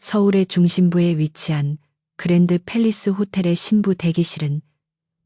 서울의 중심부에 위치한 그랜드 팰리스 호텔의 신부 대기실은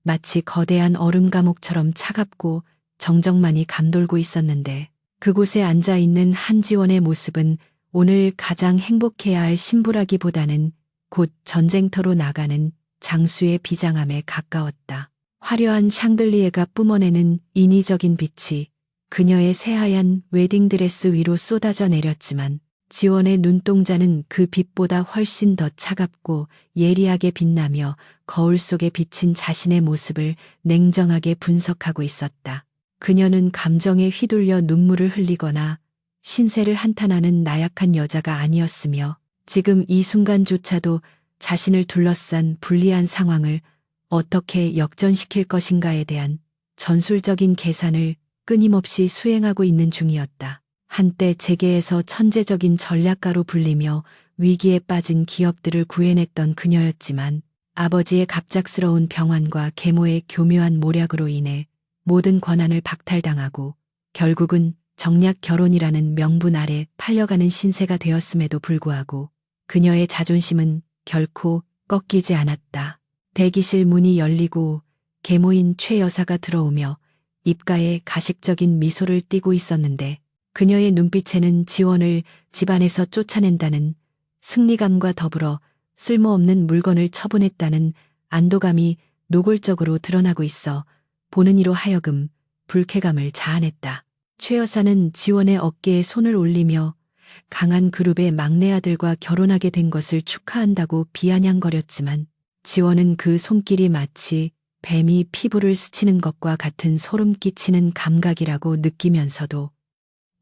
마치 거대한 얼음 감옥처럼 차갑고 정적만이 감돌고 있었는데, 그곳에 앉아 있는 한지원의 모습은 오늘 가장 행복해야 할 신부라기보다는 곧 전쟁터로 나가는 장수의 비장함에 가까웠다. 화려한 샹들리에가 뿜어내는 인위적인 빛이 그녀의 새하얀 웨딩드레스 위로 쏟아져 내렸지만, 지원의 눈동자는 그 빛보다 훨씬 더 차갑고 예리하게 빛나며 거울 속에 비친 자신의 모습을 냉정하게 분석하고 있었다. 그녀는 감정에 휘둘려 눈물을 흘리거나 신세를 한탄하는 나약한 여자가 아니었으며, 지금 이 순간조차도 자신을 둘러싼 불리한 상황을 어떻게 역전시킬 것인가에 대한 전술적인 계산을 끊임없이 수행하고 있는 중이었다. 한때 재계에서 천재적인 전략가로 불리며 위기에 빠진 기업들을 구해냈던 그녀였지만, 아버지의 갑작스러운 병환과 계모의 교묘한 모략으로 인해 모든 권한을 박탈당하고 결국은 정략 결혼이라는 명분 아래 팔려가는 신세가 되었음에도 불구하고 그녀의 자존심은 결코 꺾이지 않았다. 대기실 문이 열리고 계모인 최 여사가 들어오며 입가에 가식적인 미소를 띠고 있었는데, 그녀의 눈빛에는 지원을 집안에서 쫓아낸다는 승리감과 더불어 쓸모없는 물건을 처분했다는 안도감이 노골적으로 드러나고 있어 보는 이로 하여금 불쾌감을 자아냈다. 최 여사는 지원의 어깨에 손을 올리며 강한 그룹의 막내 아들과 결혼하게 된 것을 축하한다고 비아냥거렸지만, 지원은 그 손길이 마치 뱀이 피부를 스치는 것과 같은 소름 끼치는 감각이라고 느끼면서도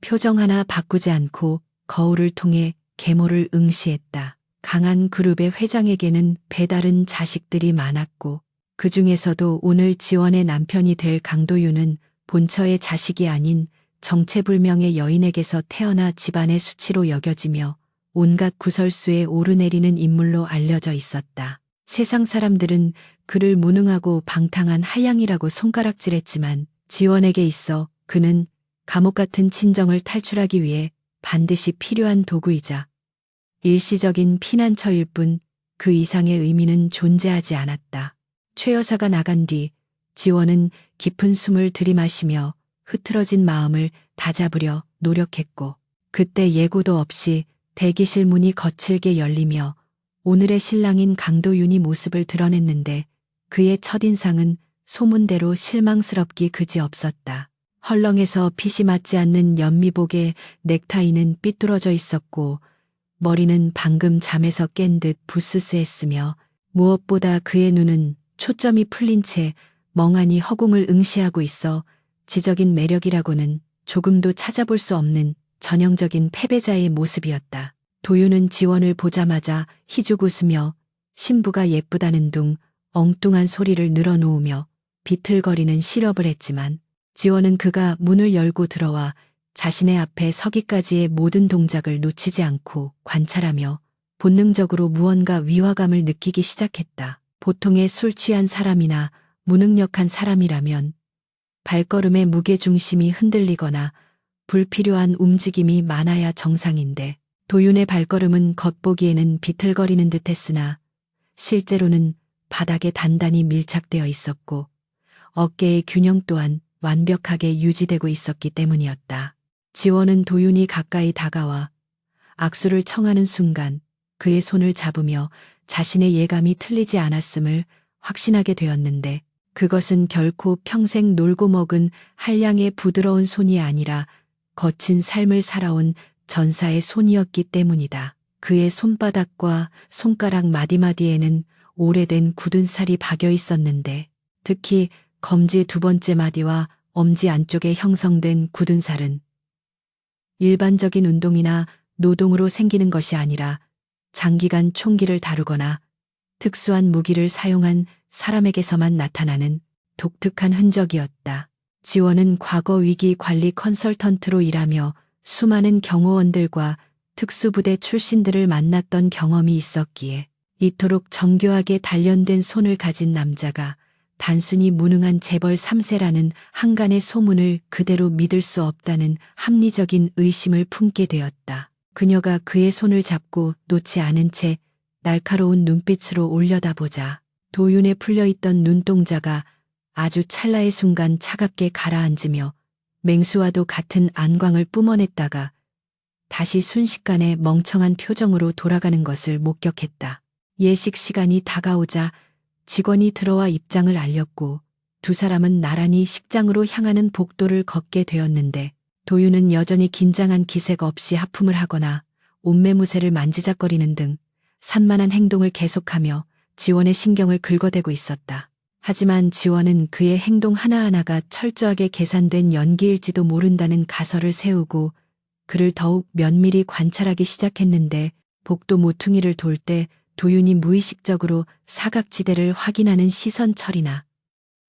표정 하나 바꾸지 않고 거울을 통해 계모를 응시했다. 강한 그룹의 회장에게는 배다른 자식들이 많았고, 그 중에서도 오늘 지원의 남편이 될 강도윤은 본처의 자식이 아닌 정체불명의 여인에게서 태어나 집안의 수치로 여겨지며 온갖 구설수에 오르내리는 인물로 알려져 있었다. 세상 사람들은 그를 무능하고 방탕한 한량이라고 손가락질했지만, 지원에게 있어 그는 감옥 같은 친정을 탈출하기 위해 반드시 필요한 도구이자 일시적인 피난처일 뿐 그 이상의 의미는 존재하지 않았다. 최 여사가 나간 뒤 지원은 깊은 숨을 들이마시며 흐트러진 마음을 다잡으려 노력했고, 그때 예고도 없이 대기실 문이 거칠게 열리며 오늘의 신랑인 강도윤이 모습을 드러냈는데, 그의 첫인상은 소문대로 실망스럽기 그지없었다. 헐렁해서 핏이 맞지 않는 연미복에 넥타이는 삐뚤어져 있었고, 머리는 방금 잠에서 깬 듯 부스스했으며, 무엇보다 그의 눈은 초점이 풀린 채 멍하니 허공을 응시하고 있어 지적인 매력이라고는 조금도 찾아볼 수 없는 전형적인 패배자의 모습이었다. 도윤은 지원을 보자마자 희죽 웃으며 신부가 예쁘다는 둥 엉뚱한 소리를 늘어놓으며 비틀거리는 실업을 했지만, 지원은 그가 문을 열고 들어와 자신의 앞에 서기까지의 모든 동작을 놓치지 않고 관찰하며 본능적으로 무언가 위화감을 느끼기 시작했다. 보통의 술 취한 사람이나 무능력한 사람이라면 발걸음의 무게중심이 흔들리거나 불필요한 움직임이 많아야 정상인데, 도윤의 발걸음은 겉보기에는 비틀거리는 듯했으나 실제로는 바닥에 단단히 밀착되어 있었고, 어깨의 균형 또한 완벽하게 유지되고 있었기 때문이었다. 지원은 도윤이 가까이 다가와 악수를 청하는 순간 그의 손을 잡으며 자신의 예감이 틀리지 않았음을 확신하게 되었는데, 그것은 결코 평생 놀고 먹은 한량의 부드러운 손이 아니라 거친 삶을 살아온 전사의 손이었기 때문이다. 그의 손바닥과 손가락 마디마디에는 오래된 굳은 살이 박여 있었는데, 특히 검지 두 번째 마디와 엄지 안쪽에 형성된 굳은 살은 일반적인 운동이나 노동으로 생기는 것이 아니라 장기간 총기를 다루거나 특수한 무기를 사용한 사람에게서만 나타나는 독특한 흔적이었다. 지원은 과거 위기 관리 컨설턴트로 일하며 수많은 경호원들과 특수부대 출신들을 만났던 경험이 있었기에 이토록 정교하게 단련된 손을 가진 남자가 단순히 무능한 재벌 3세라는 한간의 소문을 그대로 믿을 수 없다는 합리적인 의심을 품게 되었다. 그녀가 그의 손을 잡고 놓지 않은 채 날카로운 눈빛으로 올려다보자 도윤에 풀려있던 눈동자가 아주 찰나의 순간 차갑게 가라앉으며 맹수와도 같은 안광을 뿜어냈다가 다시 순식간에 멍청한 표정으로 돌아가는 것을 목격했다. 예식 시간이 다가오자 직원이 들어와 입장을 알렸고 두 사람은 나란히 식장으로 향하는 복도를 걷게 되었는데 도윤은 여전히 긴장한 기색 없이 하품을 하거나 옷매무새를 만지작거리는 등 산만한 행동을 계속하며 지원의 신경을 긁어대고 있었다. 하지만 지원은 그의 행동 하나하나가 철저하게 계산된 연기일지도 모른다는 가설을 세우고 그를 더욱 면밀히 관찰하기 시작했는데 복도 모퉁이를 돌 때 도윤이 무의식적으로 사각지대를 확인하는 시선 처리나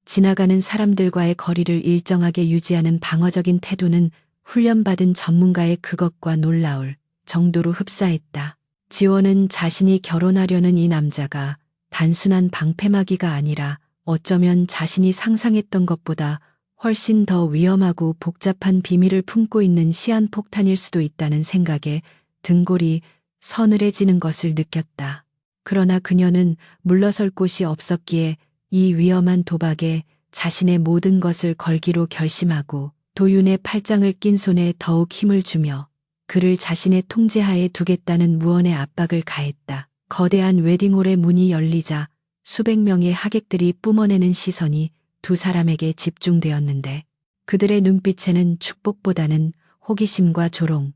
지나가는 사람들과의 거리를 일정하게 유지하는 방어적인 태도는 훈련받은 전문가의 그것과 놀라울 정도로 흡사했다. 지원은 자신이 결혼하려는 이 남자가 단순한 방패막이가 아니라 어쩌면 자신이 상상했던 것보다 훨씬 더 위험하고 복잡한 비밀을 품고 있는 시한폭탄일 수도 있다는 생각에 등골이 서늘해지는 것을 느꼈다. 그러나 그녀는 물러설 곳이 없었기에 이 위험한 도박에 자신의 모든 것을 걸기로 결심하고 도윤의 팔짱을 낀 손에 더욱 힘을 주며 그를 자신의 통제하에 두겠다는 무언의 압박을 가했다. 거대한 웨딩홀의 문이 열리자 수백 명의 하객들이 뿜어내는 시선이 두 사람에게 집중되었는데 그들의 눈빛에는 축복보다는 호기심과 조롱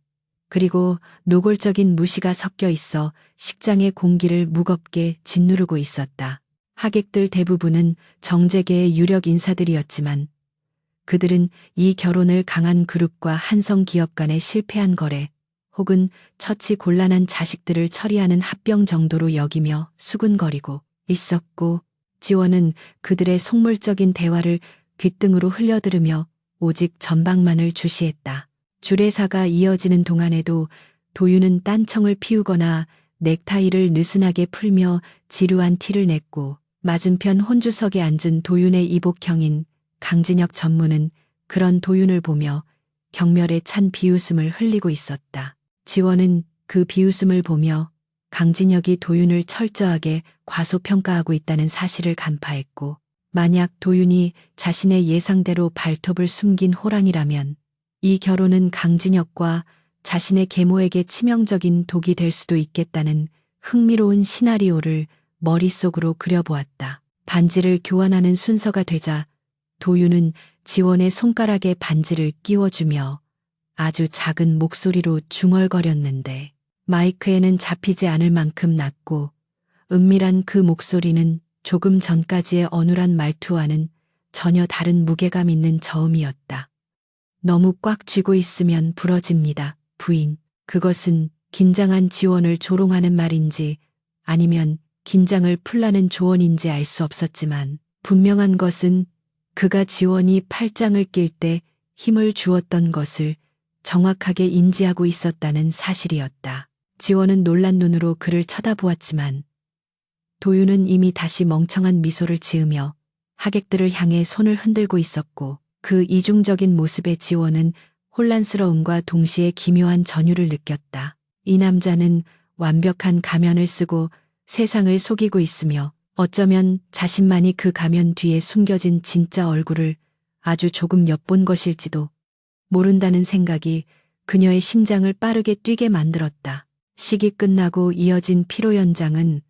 그리고 노골적인 무시가 섞여 있어 식장의 공기를 무겁게 짓누르고 있었다. 하객들 대부분은 정재계의 유력 인사들이었지만 그들은 이 결혼을 강한 그룹과 한성 기업 간의 실패한 거래 혹은 처치 곤란한 자식들을 처리하는 합병 정도로 여기며 수군거리고 있었고 지원은 그들의 속물적인 대화를 귓등으로 흘려들으며 오직 전방만을 주시했다. 주례사가 이어지는 동안에도 도윤은 딴청을 피우거나 넥타이를 느슨하게 풀며 지루한 티를 냈고 맞은편 혼주석에 앉은 도윤의 이복형인 강진혁 전무는 그런 도윤을 보며 경멸에 찬 비웃음을 흘리고 있었다. 지원은 그 비웃음을 보며 강진혁이 도윤을 철저하게 과소평가하고 있다는 사실을 간파했고 만약 도윤이 자신의 예상대로 발톱을 숨긴 호랑이라면 이 결혼은 강진혁과 자신의 계모에게 치명적인 독이 될 수도 있겠다는 흥미로운 시나리오를 머릿속으로 그려보았다. 반지를 교환하는 순서가 되자 도윤은 지원의 손가락에 반지를 끼워주며 아주 작은 목소리로 중얼거렸는데 마이크에는 잡히지 않을 만큼 낮고 은밀한 그 목소리는 조금 전까지의 어눌한 말투와는 전혀 다른 무게감 있는 저음이었다. 너무 꽉 쥐고 있으면 부러집니다, 부인. 그것은 긴장한 지원을 조롱하는 말인지 아니면 긴장을 풀라는 조언인지 알 수 없었지만 분명한 것은 그가 지원이 팔짱을 낄 때 힘을 주었던 것을 정확하게 인지하고 있었다는 사실이었다. 지원은 놀란 눈으로 그를 쳐다보았지만 도윤은 이미 다시 멍청한 미소를 지으며 하객들을 향해 손을 흔들고 있었고 그 이중적인 모습에 지원은 혼란스러움과 동시에 기묘한 전율을 느꼈다. 이 남자는 완벽한 가면을 쓰고 세상을 속이고 있으며 어쩌면 자신만이 그 가면 뒤에 숨겨진 진짜 얼굴을 아주 조금 엿본 것일지도 모른다는 생각이 그녀의 심장을 빠르게 뛰게 만들었다. 식이 끝나고 이어진 피로 연장은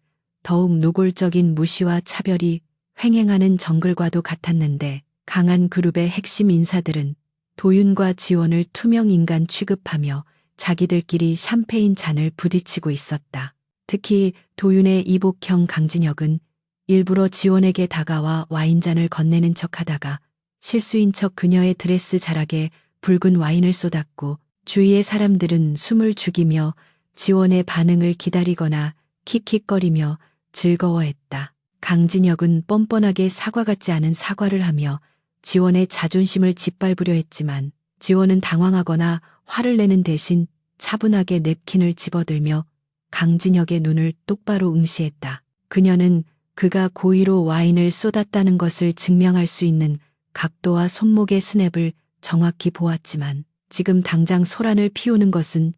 더욱 노골적인 무시와 차별이 횡행하는 정글과도 같았는데 강한 그룹의 핵심 인사들은 도윤과 지원을 투명 인간 취급하며 자기들끼리 샴페인 잔을 부딪히고 있었다. 특히 도윤의 이복형 강진혁은 일부러 지원에게 다가와 와인잔을 건네는 척하다가 실수인 척 그녀의 드레스 자락에 붉은 와인을 쏟았고 주위의 사람들은 숨을 죽이며 지원의 반응을 기다리거나 킥킥거리며 즐거워했다. 강진혁은 뻔뻔하게 사과 같지 않은 사과를 하며 지원의 자존심을 짓밟으려 했지만 지원은 당황하거나 화를 내는 대신 차분하게 냅킨을 집어들며 강진혁의 눈을 똑바로 응시했다. 그녀는 그가 고의로 와인을 쏟았다는 것을 증명할 수 있는 각도와 손목의 스냅을 정확히 보았지만 지금 당장 소란을 피우는 것은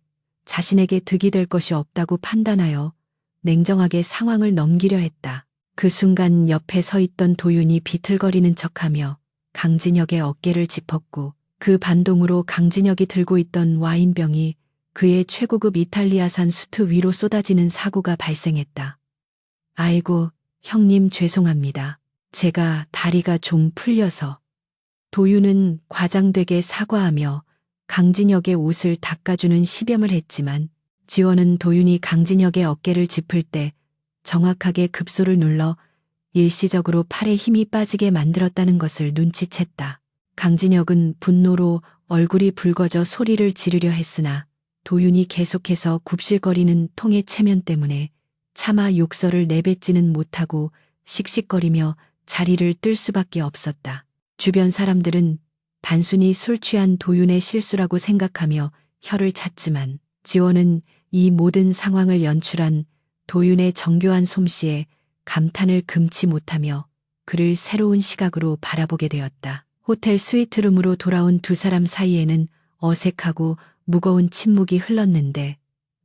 자신에게 득이 될 것이 없다고 판단하여 냉정하게 상황을 넘기려 했다. 그 순간 옆에 서 있던 도윤이 비틀거리는 척하며 강진혁의 어깨를 짚었고 그 반동으로 강진혁이 들고 있던 와인병이 그의 최고급 이탈리아산 수트 위로 쏟아지는 사고가 발생했다. 아이고, 형님 죄송합니다. 제가 다리가 좀 풀려서. 도윤은 과장되게 사과하며 강진혁의 옷을 닦아주는 시범을 했지만 지원은 도윤이 강진혁의 어깨를 짚을 때 정확하게 급소를 눌러 일시적으로 팔에 힘이 빠지게 만들었다는 것을 눈치챘다. 강진혁은 분노로 얼굴이 붉어져 소리를 지르려 했으나 도윤이 계속해서 굽실거리는 통의 체면 때문에 차마 욕설을 내뱉지는 못하고 씩씩거리며 자리를 뜰 수밖에 없었다. 주변 사람들은 단순히 술 취한 도윤의 실수라고 생각하며 혀를 찼지만 지원은 이 모든 상황을 연출한 도윤의 정교한 솜씨에 감탄을 금치 못하며 그를 새로운 시각으로 바라보게 되었다. 호텔 스위트룸으로 돌아온 두 사람 사이에는 어색하고 무거운 침묵이 흘렀는데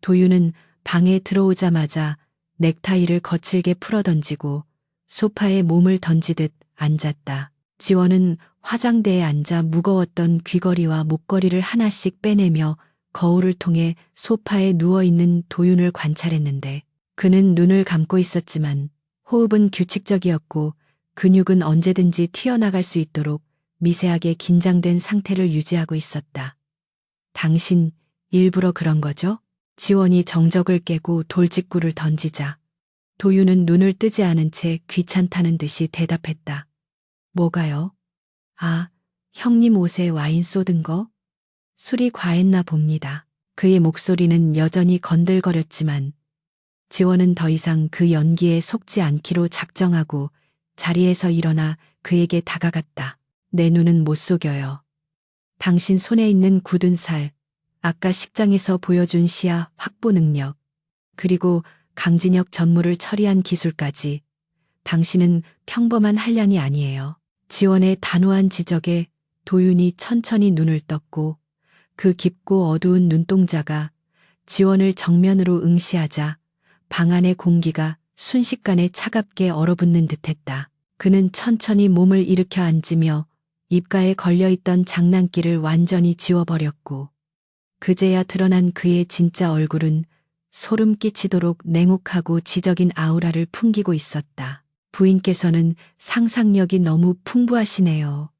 도윤은 방에 들어오자마자 넥타이를 거칠게 풀어던지고 소파에 몸을 던지듯 앉았다. 지원은 화장대에 앉아 무거웠던 귀걸이와 목걸이를 하나씩 빼내며 거울을 통해 소파에 누워있는 도윤을 관찰했는데 그는 눈을 감고 있었지만 호흡은 규칙적이었고 근육은 언제든지 튀어나갈 수 있도록 미세하게 긴장된 상태를 유지하고 있었다. 당신 일부러 그런 거죠? 지원이 정적을 깨고 돌직구를 던지자 도윤은 눈을 뜨지 않은 채 귀찮다는 듯이 대답했다. 뭐가요? 아, 형님 옷에 와인 쏟은 거? 술이 과했나 봅니다. 그의 목소리는 여전히 건들거렸지만 지원은 더 이상 그 연기에 속지 않기로 작정하고 자리에서 일어나 그에게 다가갔다. 내 눈은 못 속여요. 당신 손에 있는 굳은 살, 아까 식장에서 보여준 시야 확보 능력, 그리고 강진혁 전무를 처리한 기술까지 당신은 평범한 한량이 아니에요. 지원의 단호한 지적에 도윤이 천천히 눈을 떴고 그 깊고 어두운 눈동자가 지원을 정면으로 응시하자 방 안의 공기가 순식간에 차갑게 얼어붙는 듯했다. 그는 천천히 몸을 일으켜 앉으며 입가에 걸려있던 장난기를 완전히 지워버렸고 그제야 드러난 그의 진짜 얼굴은 소름 끼치도록 냉혹하고 지적인 아우라를 풍기고 있었다. 부인께서는 상상력이 너무 풍부하시네요.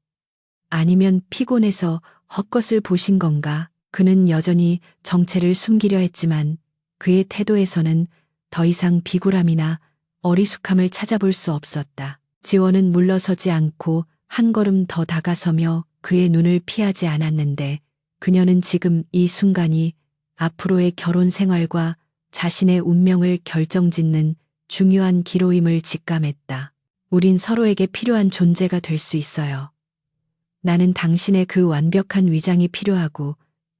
아니면 피곤해서 헛것을 보신 건가? 그는 여전히 정체를 숨기려 했지만 그의 태도에서는 더 이상 비굴함이나 어리숙함을 찾아볼 수 없었다. 지원은 물러서지 않고 한 걸음 더 다가서며 그의 눈을 피하지 않았는데 그녀는 지금 이 순간이 앞으로의 결혼 생활과 자신의 운명을 결정짓는 중요한 기로임을 직감했다. 우린 서로에게 필요한 존재가 될 수 있어요. 나는 당신의 그 완벽한 위장이 필요하고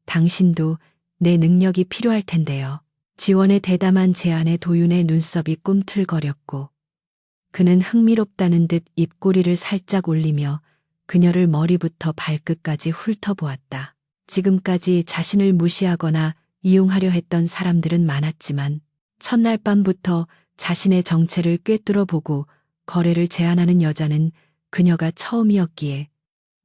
당신도 내 능력이 필요할 텐데요. 지원의 대담한 제안에 도윤의 눈썹이 꿈틀거렸고 그는 흥미롭다는 듯 입꼬리를 살짝 올리며 그녀를 머리부터 발끝까지 훑어보았다. 지금까지 자신을 무시하거나 이용하려 했던 사람들은 많았지만 첫날 밤부터 자신의 정체를 꿰뚫어 보고 거래를 제안하는 여자는 그녀가 처음이었기에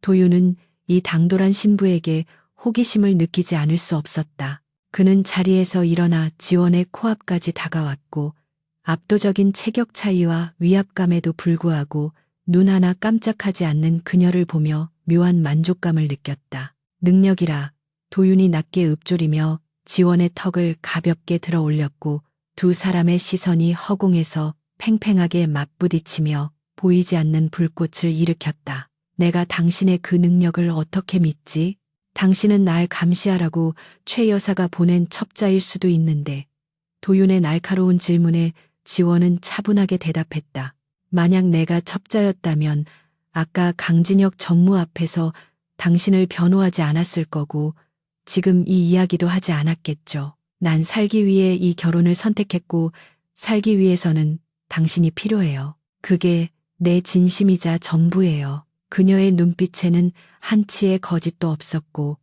도윤은 이 당돌한 신부에게 호기심을 느끼지 않을 수 없었다. 그는 자리에서 일어나 지원의 코앞까지 다가왔고 압도적인 체격 차이와 위압감에도 불구하고 눈 하나 깜짝하지 않는 그녀를 보며 묘한 만족감을 느꼈다. 능력이라. 도윤이 낮게 읊조리며 지원의 턱을 가볍게 들어 올렸고 두 사람의 시선이 허공에서 팽팽하게 맞부딪히며 보이지 않는 불꽃을 일으켰다. 내가 당신의 그 능력을 어떻게 믿지? 당신은 날 감시하라고 최 여사가 보낸 첩자일 수도 있는데 도윤의 날카로운 질문에 지원은 차분하게 대답했다. 만약 내가 첩자였다면 아까 강진혁 전무 앞에서 당신을 변호하지 않았을 거고 지금 이 이야기도 하지 않았겠죠. 난 살기 위해 이 결혼을 선택했고 살기 위해서는 당신이 필요해요. 그게 내 진심이자 전부예요. 그녀의 눈빛에는 한치의 거짓도 없었고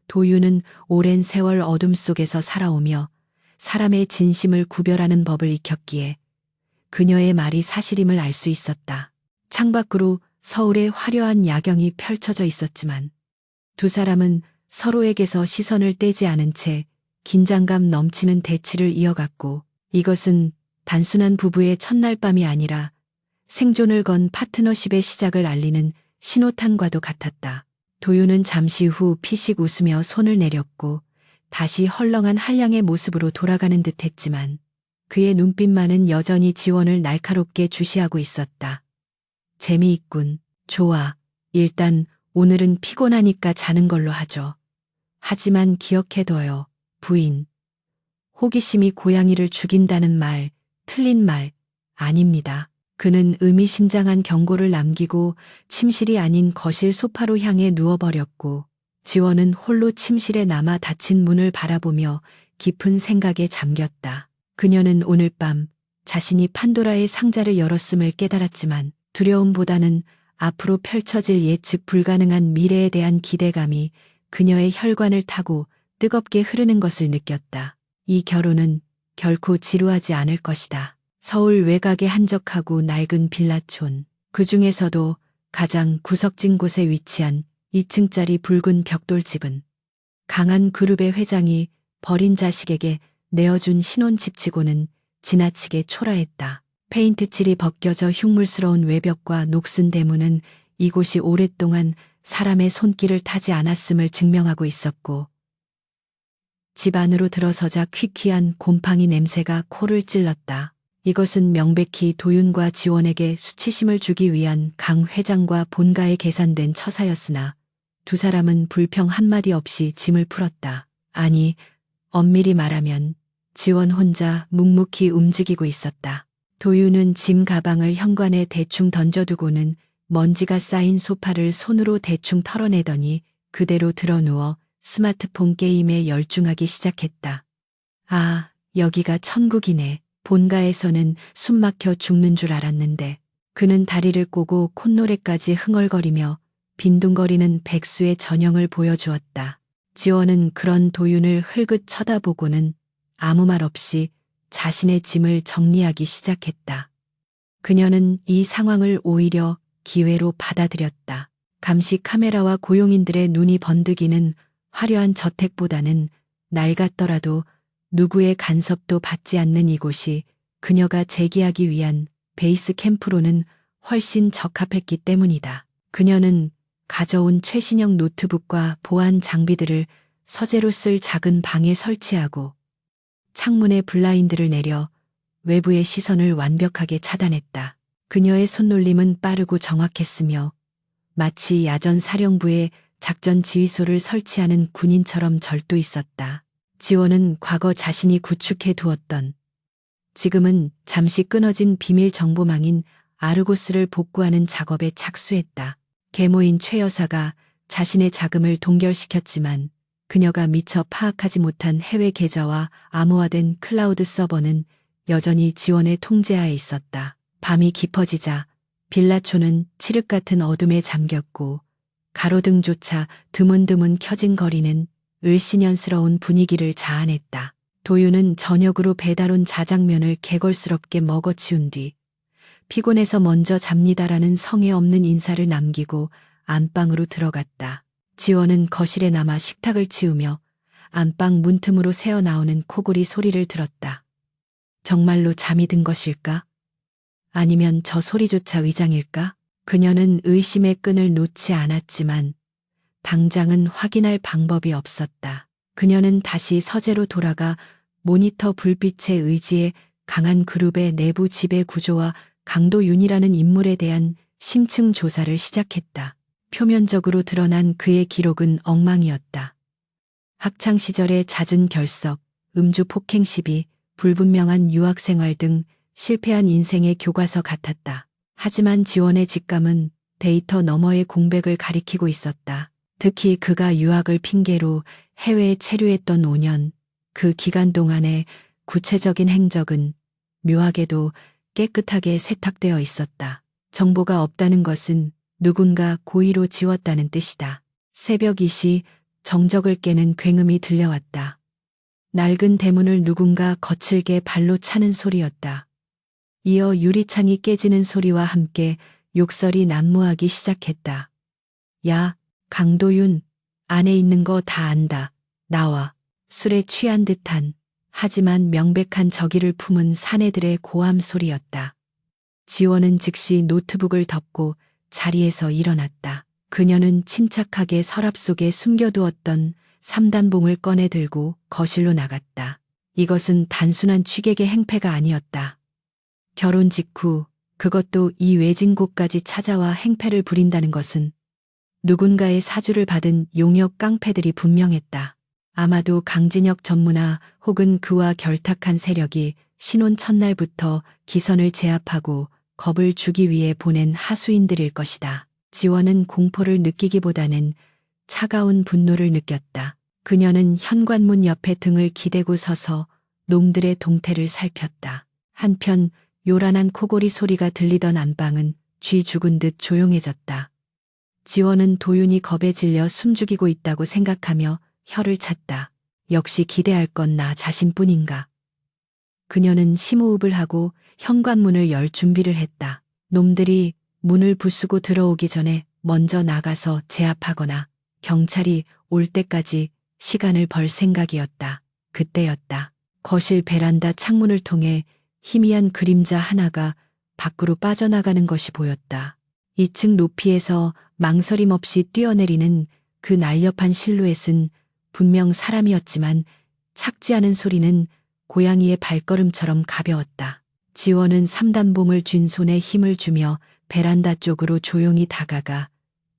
도윤은 오랜 세월 어둠 속에서 살아오며 사람의 진심을 구별하는 법을 익혔기에 그녀의 말이 사실임을 알 수 있었다. 창밖으로 서울의 화려한 야경이 펼쳐져 있었지만 두 사람은 서로에게서 시선을 떼지 않은 채 긴장감 넘치는 대치를 이어갔고, 이것은 단순한 부부의 첫날 밤이 아니라 생존을 건 파트너십의 시작을 알리는 신호탄과도 같았다. 도윤은 잠시 후 피식 웃으며 손을 내렸고 다시 헐렁한 한량의 모습으로 돌아가는 듯 했지만 그의 눈빛만은 여전히 지원을 날카롭게 주시하고 있었다. 재미있군. 좋아. 일단 오늘은 피곤하니까 자는 걸로 하죠. 하지만 기억해둬요, 부인. 호기심이 고양이를 죽인다는 말, 틀린 말 아닙니다. 그는 의미심장한 경고를 남기고 침실이 아닌 거실 소파로 향해 누워버렸고, 지원은 홀로 침실에 남아 닫힌 문을 바라보며 깊은 생각에 잠겼다. 그녀는 오늘 밤 자신이 판도라의 상자를 열었음을 깨달았지만 두려움보다는 앞으로 펼쳐질 예측 불가능한 미래에 대한 기대감이 그녀의 혈관을 타고 뜨겁게 흐르는 것을 느꼈다. 이 결혼은 결코 지루하지 않을 것이다. 서울 외곽의 한적하고 낡은 빌라촌, 그 중에서도 가장 구석진 곳에 위치한 2층짜리 붉은 벽돌집은 강한 그룹의 회장이 버린 자식에게 내어준 신혼집치고는 지나치게 초라했다. 페인트칠이 벗겨져 흉물스러운 외벽과 녹슨 대문은 이곳이 오랫동안 사람의 손길을 타지 않았음을 증명하고 있었고, 집 안으로 들어서자 퀴퀴한 곰팡이 냄새가 코를 찔렀다. 이것은 명백히 도윤과 지원에게 수치심을 주기 위한 강 회장과 본가에 계산된 처사였으나 두 사람은 불평 한마디 없이 짐을 풀었다. 아니, 엄밀히 말하면 지원 혼자 묵묵히 움직이고 있었다. 도윤은 짐 가방을 현관에 대충 던져두고는 먼지가 쌓인 소파를 손으로 대충 털어내더니 그대로 드러누워 스마트폰 게임에 열중하기 시작했다. 아, 여기가 천국이네. 본가에서는 숨막혀 죽는 줄 알았는데, 그는 다리를 꼬고 콧노래까지 흥얼거리며 빈둥거리는 백수의 전형을 보여주었다. 지원은 그런 도윤을 흘긋 쳐다보고는 아무 말 없이 자신의 짐을 정리하기 시작했다. 그녀는 이 상황을 오히려 기회로 받아들였다. 감시 카메라와 고용인들의 눈이 번득이는 화려한 저택보다는 낡았더라도 누구의 간섭도 받지 않는 이곳이 그녀가 재기하기 위한 베이스 캠프로는 훨씬 적합했기 때문이다. 그녀는 가져온 최신형 노트북과 보안 장비들을 서재로 쓸 작은 방에 설치하고 창문에 블라인드를 내려 외부의 시선을 완벽하게 차단했다. 그녀의 손놀림은 빠르고 정확했으며 마치 야전 사령부에 작전 지휘소를 설치하는 군인처럼 절도 있었다. 지원은 과거 자신이 구축해 두었던, 지금은 잠시 끊어진 비밀 정보망인 아르고스를 복구하는 작업에 착수했다. 계모인 최 여사가 자신의 자금을 동결시켰지만 그녀가 미처 파악하지 못한 해외 계좌와 암호화된 클라우드 서버는 여전히 지원의 통제하에 있었다. 밤이 깊어지자 빌라촌은 칠흑 같은 어둠에 잠겼고 가로등조차 드문드문 켜진 거리는 을씨년스러운 분위기를 자아냈다. 도윤은 저녁으로 배달 온 자장면을 개걸스럽게 먹어치운 뒤 피곤해서 먼저 잡니다라는 성의 없는 인사를 남기고 안방으로 들어갔다. 지원은 거실에 남아 식탁을 치우며 안방 문틈으로 새어나오는 코골이 소리를 들었다. 정말로 잠이 든 것일까? 아니면 저 소리조차 위장일까? 그녀는 의심의 끈을 놓지 않았지만 당장은 확인할 방법이 없었다. 그녀는 다시 서재로 돌아가 모니터 불빛에 의지해 강한 그룹의 내부 지배 구조와 강도윤이라는 인물에 대한 심층 조사를 시작했다. 표면적으로 드러난 그의 기록은 엉망이었다. 학창시절의 잦은 결석, 음주 폭행 시비, 불분명한 유학생활 등 실패한 인생의 교과서 같았다. 하지만 지원의 직감은 데이터 너머의 공백을 가리키고 있었다. 특히 그가 유학을 핑계로 해외에 체류했던 5년, 그 기간 동안의 구체적인 행적은 묘하게도 깨끗하게 세탁되어 있었다. 정보가 없다는 것은 누군가 고의로 지웠다는 뜻이다. 새벽 2시 정적을 깨는 굉음이 들려왔다. 낡은 대문을 누군가 거칠게 발로 차는 소리였다. 이어 유리창이 깨지는 소리와 함께 욕설이 난무하기 시작했다. 야, 강도윤, 안에 있는 거 다 안다. 나와. 술에 취한 듯한, 하지만 명백한 적의를 품은 사내들의 고함 소리였다. 지원은 즉시 노트북을 덮고 자리에서 일어났다. 그녀는 침착하게 서랍 속에 숨겨두었던 3단봉을 꺼내 들고 거실로 나갔다. 이것은 단순한 취객의 행패가 아니었다. 결혼 직후 그것도 이 외진곳까지 찾아와 행패를 부린다는 것은 누군가의 사주를 받은 용역 깡패들이 분명했다. 아마도 강진혁 전무나 혹은 그와 결탁한 세력이 신혼 첫날부터 기선을 제압하고 겁을 주기 위해 보낸 하수인들일 것이다. 지원은 공포를 느끼기보다는 차가운 분노를 느꼈다. 그녀는 현관문 옆에 등을 기대고 서서 놈들의 동태를 살폈다. 한편 요란한 코골이 소리가 들리던 안방은 쥐 죽은 듯 조용해졌다. 지원은 도윤이 겁에 질려 숨죽이고 있다고 생각하며 혀를 찼다. 역시 기대할 건 나 자신뿐인가. 그녀는 심호흡을 하고 현관문을 열 준비를 했다. 놈들이 문을 부수고 들어오기 전에 먼저 나가서 제압하거나 경찰이 올 때까지 시간을 벌 생각이었다. 그때였다. 거실 베란다 창문을 통해 희미한 그림자 하나가 밖으로 빠져나가는 것이 보였다. 2층 높이에서 망설임 없이 뛰어내리는 그 날렵한 실루엣은 분명 사람이었지만 착지 않은 소리는 고양이의 발걸음처럼 가벼웠다. 지원은 3단봉을 쥔 손에 힘을 주며 베란다 쪽으로 조용히 다가가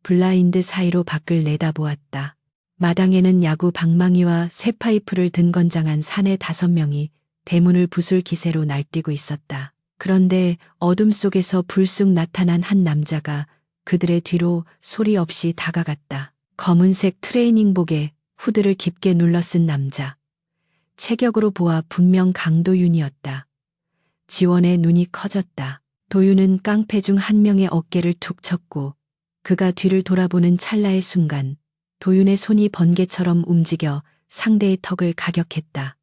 블라인드 사이로 밖을 내다보았다. 마당에는 야구 방망이와 쇠파이프를 든 건장한 사내 5명이 대문을 부술 기세로 날뛰고 있었다. 그런데 어둠 속에서 불쑥 나타난 한 남자가 그들의 뒤로 소리 없이 다가갔다. 검은색 트레이닝복에 후드를 깊게 눌러 쓴 남자. 체격으로 보아 분명 강도윤이었다. 지원의 눈이 커졌다. 도윤은 깡패 중 한 명의 어깨를 툭 쳤고 그가 뒤를 돌아보는 찰나의 순간 도윤의 손이 번개처럼 움직여 상대의 턱을 가격했다.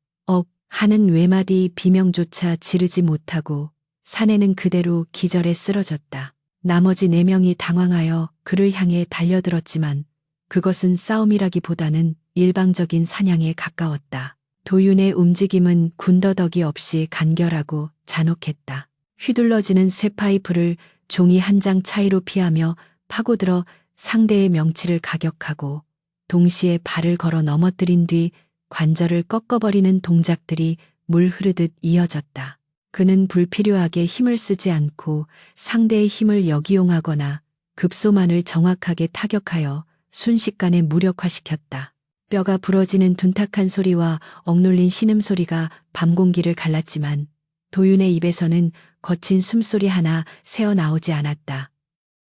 하는 외마디 비명조차 지르지 못하고 사내는 그대로 기절에 쓰러졌다. 나머지 4명이 당황하여 그를 향해 달려들었지만 그것은 싸움이라기보다는 일방적인 사냥에 가까웠다. 도윤의 움직임은 군더더기 없이 간결하고 잔혹했다. 휘둘러지는 쇠파이프를 종이 한 장 차이로 피하며 파고들어 상대의 명치를 가격하고 동시에 발을 걸어 넘어뜨린 뒤 관절을 꺾어버리는 동작들이 물 흐르듯 이어졌다. 그는 불필요하게 힘을 쓰지 않고 상대의 힘을 역이용하거나 급소만을 정확하게 타격하여 순식간에 무력화시켰다. 뼈가 부러지는 둔탁한 소리와 억눌린 신음소리가 밤 공기를 갈랐지만 도윤의 입에서는 거친 숨소리 하나 새어나오지 않았다.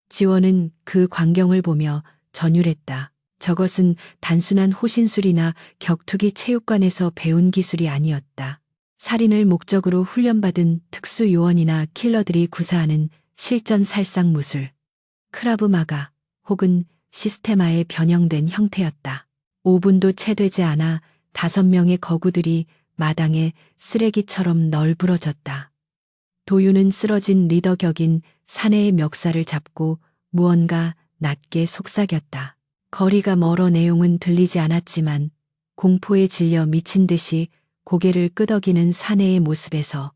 지원은 그 광경을 보며 전율했다. 저것은 단순한 호신술이나 격투기 체육관에서 배운 기술이 아니었다. 살인을 목적으로 훈련받은 특수 요원이나 킬러들이 구사하는 실전 살상 무술. 크라브마가 혹은 시스테마에 변형된 형태였다. 5분도 채 되지 않아 5명의 거구들이 마당에 쓰레기처럼 널브러졌다. 도윤은 쓰러진 리더 격인 사내의 멱살을 잡고 무언가 낮게 속삭였다. 거리가 멀어 내용은 들리지 않았지만 공포에 질려 미친 듯이 고개를 끄덕이는 사내의 모습에서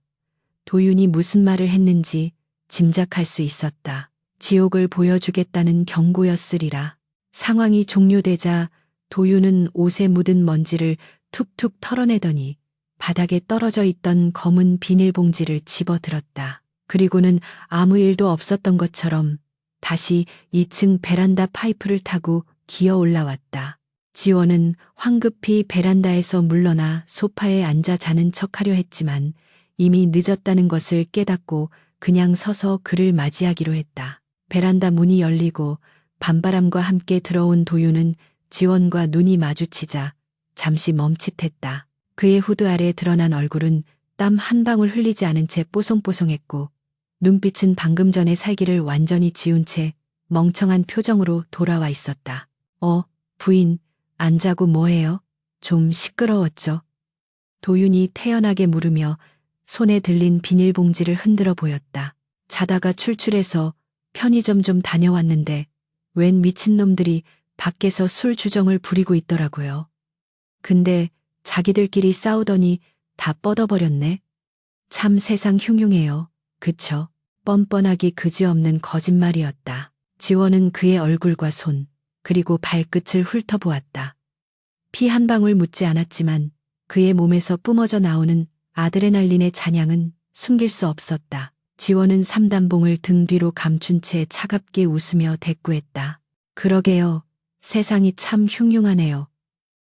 도윤이 무슨 말을 했는지 짐작할 수 있었다. 지옥을 보여주겠다는 경고였으리라. 상황이 종료되자 도윤은 옷에 묻은 먼지를 툭툭 털어내더니 바닥에 떨어져 있던 검은 비닐봉지를 집어들었다. 그리고는 아무 일도 없었던 것처럼 다시 2층 베란다 파이프를 타고 기어 올라왔다. 지원은 황급히 베란다에서 물러나 소파에 앉아 자는 척하려 했지만 이미 늦었다는 것을 깨닫고 그냥 서서 그를 맞이하기로 했다. 베란다 문이 열리고 밤바람과 함께 들어온 도윤은 지원과 눈이 마주치자 잠시 멈칫했다. 그의 후드 아래 드러난 얼굴은 땀 한 방울 흘리지 않은 채 뽀송뽀송했고 눈빛은 방금 전의 살기를 완전히 지운 채 멍청한 표정으로 돌아와 있었다. 부인, 안 자고 뭐해요? 좀 시끄러웠죠. 도윤이 태연하게 물으며 손에 들린 비닐봉지를 흔들어 보였다. 자다가 출출해서 편의점 좀 다녀왔는데 웬 미친놈들이 밖에서 술 주정을 부리고 있더라고요. 근데 자기들끼리 싸우더니 다 뻗어버렸네. 참 세상 흉흉해요. 그쵸? 뻔뻔하기 그지없는 거짓말이었다. 지원은 그의 얼굴과 손, 그리고 발끝을 훑어보았다. 피 한 방울 묻지 않았지만 그의 몸에서 뿜어져 나오는 아드레날린의 잔향은 숨길 수 없었다. 지원은 삼단봉을 등 뒤로 감춘 채 차갑게 웃으며 대꾸했다. 그러게요. 세상이 참 흉흉하네요.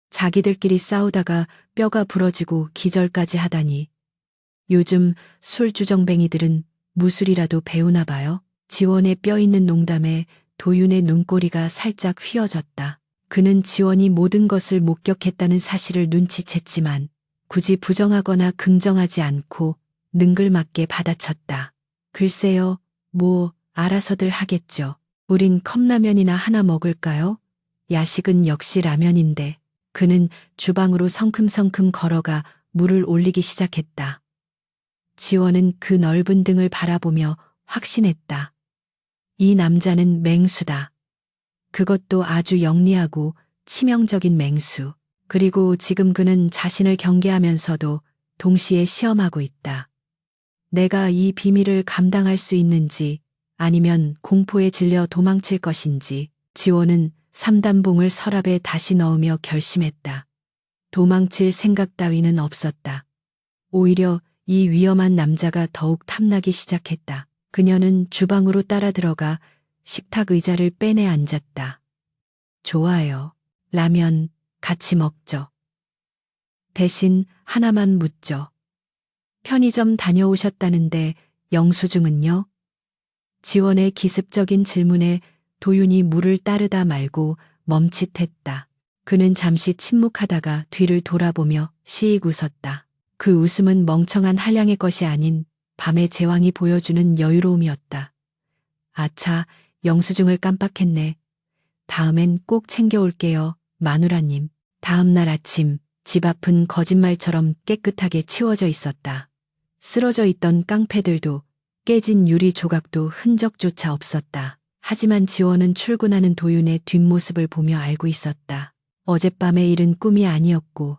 자기들끼리 싸우다가 뼈가 부러지고 기절까지 하다니. 요즘 술주정뱅이들은 무술이라도 배우나 봐요. 지원의 뼈 있는 농담에 도윤의 눈꼬리가 살짝 휘어졌다. 그는 지원이 모든 것을 목격했다는 사실을 눈치챘지만 굳이 부정하거나 긍정하지 않고 능글맞게 받아쳤다. 글쎄요, 뭐 알아서들 하겠죠. 우린 컵라면이나 하나 먹을까요? 야식은 역시 라면인데. 그는 주방으로 성큼성큼 걸어가 물을 올리기 시작했다. 지원은 그 넓은 등을 바라보며 확신했다. 이 남자는 맹수다. 그것도 아주 영리하고 치명적인 맹수. 그리고 지금 그는 자신을 경계하면서도 동시에 시험하고 있다. 내가 이 비밀을 감당할 수 있는지 아니면 공포에 질려 도망칠 것인지. 지원은 삼단봉을 서랍에 다시 넣으며 결심했다. 도망칠 생각 따위는 없었다. 오히려 이 위험한 남자가 더욱 탐나기 시작했다. 그녀는 주방으로 따라 들어가 식탁 의자를 빼내 앉았다. 좋아요. 라면 같이 먹죠. 대신 하나만 묻죠. 편의점 다녀오셨다는데 영수증은요? 지원의 기습적인 질문에 도윤이 물을 따르다 말고 멈칫했다. 그는 잠시 침묵하다가 뒤를 돌아보며 시익 웃었다. 그 웃음은 멍청한 한량의 것이 아닌 밤의 제왕이 보여주는 여유로움이었다. 아차, 영수증을 깜빡했네. 다음엔 꼭 챙겨올게요, 마누라님. 다음 날 아침, 집 앞은 거짓말처럼 깨끗하게 치워져 있었다. 쓰러져 있던 깡패들도 깨진 유리 조각도 흔적조차 없었다. 하지만 지원은 출근하는 도윤의 뒷모습을 보며 알고 있었다. 어젯밤의 일은 꿈이 아니었고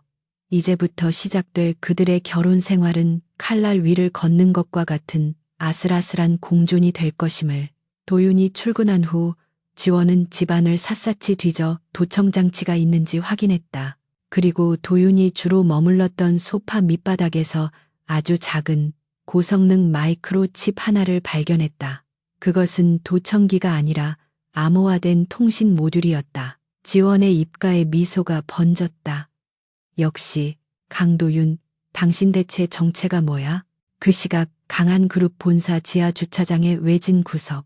이제부터 시작될 그들의 결혼 생활은 칼날 위를 걷는 것과 같은 아슬아슬한 공존이 될 것임을. 도윤이 출근한 후 지원은 집안을 샅샅이 뒤져 도청장치가 있는지 확인했다. 그리고 도윤이 주로 머물렀던 소파 밑바닥에서 아주 작은 고성능 마이크로 칩 하나를 발견했다. 그것은 도청기가 아니라 암호화된 통신 모듈이었다. 지원의 입가에 미소가 번졌다. 역시 강도윤, 당신 대체 정체가 뭐야? 그 시각 강한 그룹 본사 지하 주차장의 외진 구석.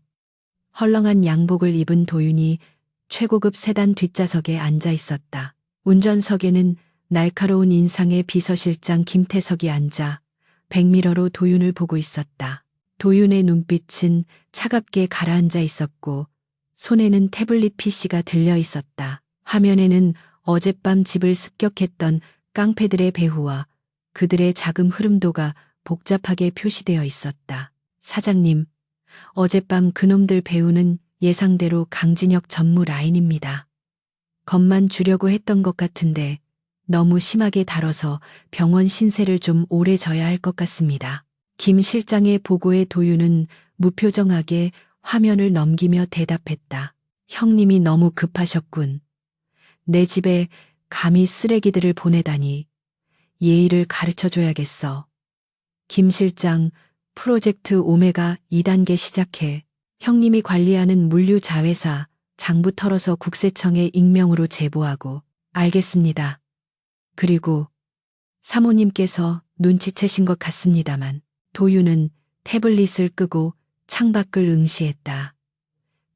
헐렁한 양복을 입은 도윤이 최고급 세단 뒷좌석에 앉아 있었다. 운전석에는 날카로운 인상의 비서실장 김태석이 앉아 백미러로 도윤을 보고 있었다. 도윤의 눈빛은 차갑게 가라앉아 있었고 손에는 태블릿 PC가 들려 있었다. 화면에는 어젯밤 집을 습격했던 깡패들의 배후와 그들의 자금 흐름도가 복잡하게 표시되어 있었다. 사장님, 어젯밤 그놈들 배후는 예상대로 강진혁 전무 라인입니다. 겁만 주려고 했던 것 같은데 너무 심하게 다뤄서 병원 신세를 좀 오래 져야 할 것 같습니다. 김 실장의 보고에 도윤은 무표정하게 화면을 넘기며 대답했다. 형님이 너무 급하셨군. 내 집에 감히 쓰레기들을 보내다니. 예의를 가르쳐줘야겠어. 김 실장, 프로젝트 오메가 2단계 시작해. 형님이 관리하는 물류 자회사 장부 털어서 국세청에 익명으로 제보하고. 알겠습니다. 그리고 사모님께서 눈치채신 것 같습니다만 도윤은 태블릿을 끄고 창밖을 응시했다.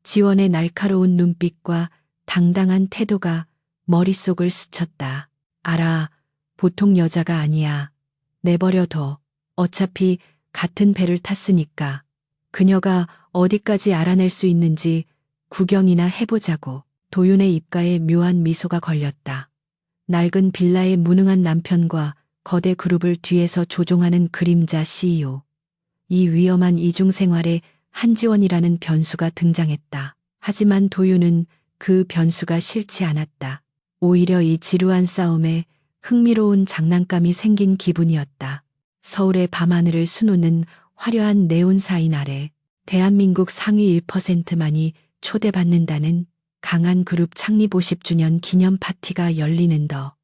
지원의 날카로운 눈빛과 당당한 태도가 머릿속을 스쳤다. 알아, 보통 여자가 아니야. 내버려둬. 어차피 같은 배를 탔으니까. 그녀가 어디까지 알아낼 수 있는지 구경이나 해보자고. 도윤의 입가에 묘한 미소가 걸렸다. 낡은 빌라의 무능한 남편과 거대 그룹을 뒤에서 조종하는 그림자 CEO. 이 위험한 이중생활에 한지원이라는 변수가 등장했다. 하지만 도윤은 그 변수가 싫지 않았다. 오히려 이 지루한 싸움에 흥미로운 장난감이 생긴 기분이었다. 서울의 밤하늘을 수놓는 화려한 네온 사인 아래 대한민국 상위 1%만이 초대받는다는 강한 그룹 창립 50주년 기념 파티가 열리는 더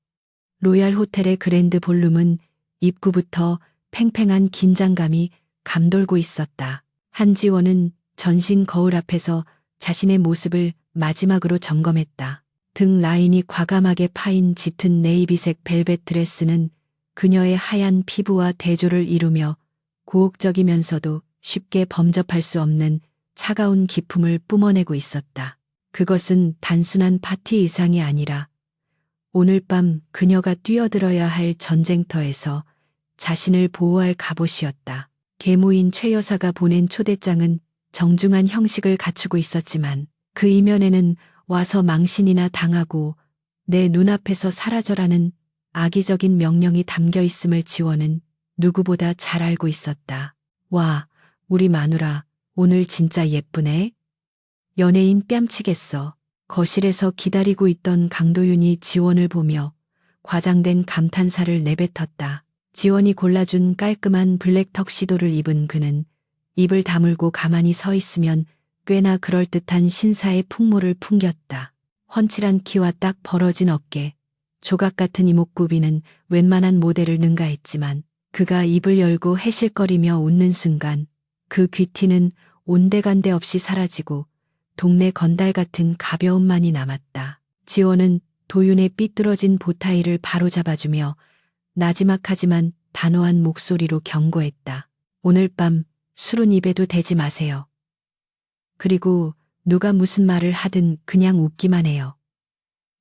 로얄 호텔의 그랜드 볼룸은 입구부터 팽팽한 긴장감이 감돌고 있었다. 한지원은 전신 거울 앞에서 자신의 모습을 마지막으로 점검했다. 등 라인이 과감하게 파인 짙은 네이비색 벨벳 드레스는 그녀의 하얀 피부와 대조를 이루며 고혹적이면서도 쉽게 범접할 수 없는 차가운 기품을 뿜어내고 있었다. 그것은 단순한 파티 의상이 아니라 오늘 밤 그녀가 뛰어들어야 할 전쟁터에서 자신을 보호할 갑옷이었다. 계모인 최 여사가 보낸 초대장은 정중한 형식을 갖추고 있었지만 그 이면에는 와서 망신이나 당하고 내 눈앞에서 사라져라는 악의적인 명령이 담겨 있음을 지원은 누구보다 잘 알고 있었다. 와, 우리 마누라 오늘 진짜 예쁘네. 연예인 뺨치겠어. 거실에서 기다리고 있던 강도윤이 지원을 보며 과장된 감탄사를 내뱉었다. 지원이 골라준 깔끔한 블랙 턱시도를 입은 그는 입을 다물고 가만히 서 있으면 꽤나 그럴듯한 신사의 풍모를 풍겼다. 훤칠한 키와 딱 벌어진 어깨, 조각 같은 이목구비는 웬만한 모델을 능가했지만 그가 입을 열고 해실거리며 웃는 순간 그 귀티는 온데간데 없이 사라지고 동네 건달 같은 가벼움만이 남았다. 지원은 도윤의 삐뚤어진 보타이를 바로잡아주며 나지막하지만 단호한 목소리로 경고했다. 오늘 밤 술은 입에도 대지 마세요. 그리고 누가 무슨 말을 하든 그냥 웃기만 해요.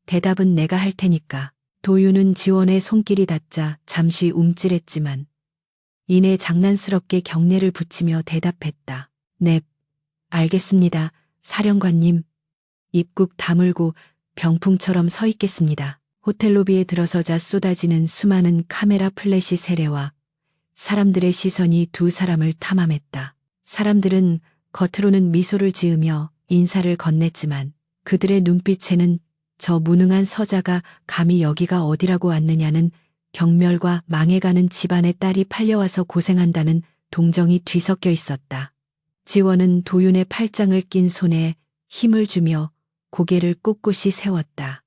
대답은 내가 할 테니까. 도윤은 지원의 손길이 닿자 잠시 움찔했지만 이내 장난스럽게 경례를 붙이며 대답했다. 넵, 알겠습니다. 사령관님. 입국 다물고 병풍처럼 서 있겠습니다. 호텔 로비에 들어서자 쏟아지는 수많은 카메라 플래시 세례와 사람들의 시선이 두 사람을 탐함했다. 사람들은 겉으로는 미소를 지으며 인사를 건넸지만 그들의 눈빛에는 저 무능한 서자가 감히 여기가 어디라고 왔느냐는 경멸과 망해가는 집안의 딸이 팔려와서 고생한다는 동정이 뒤섞여 있었다. 지원은 도윤의 팔짱을 낀 손에 힘을 주며 고개를 꼿꼿이 세웠다.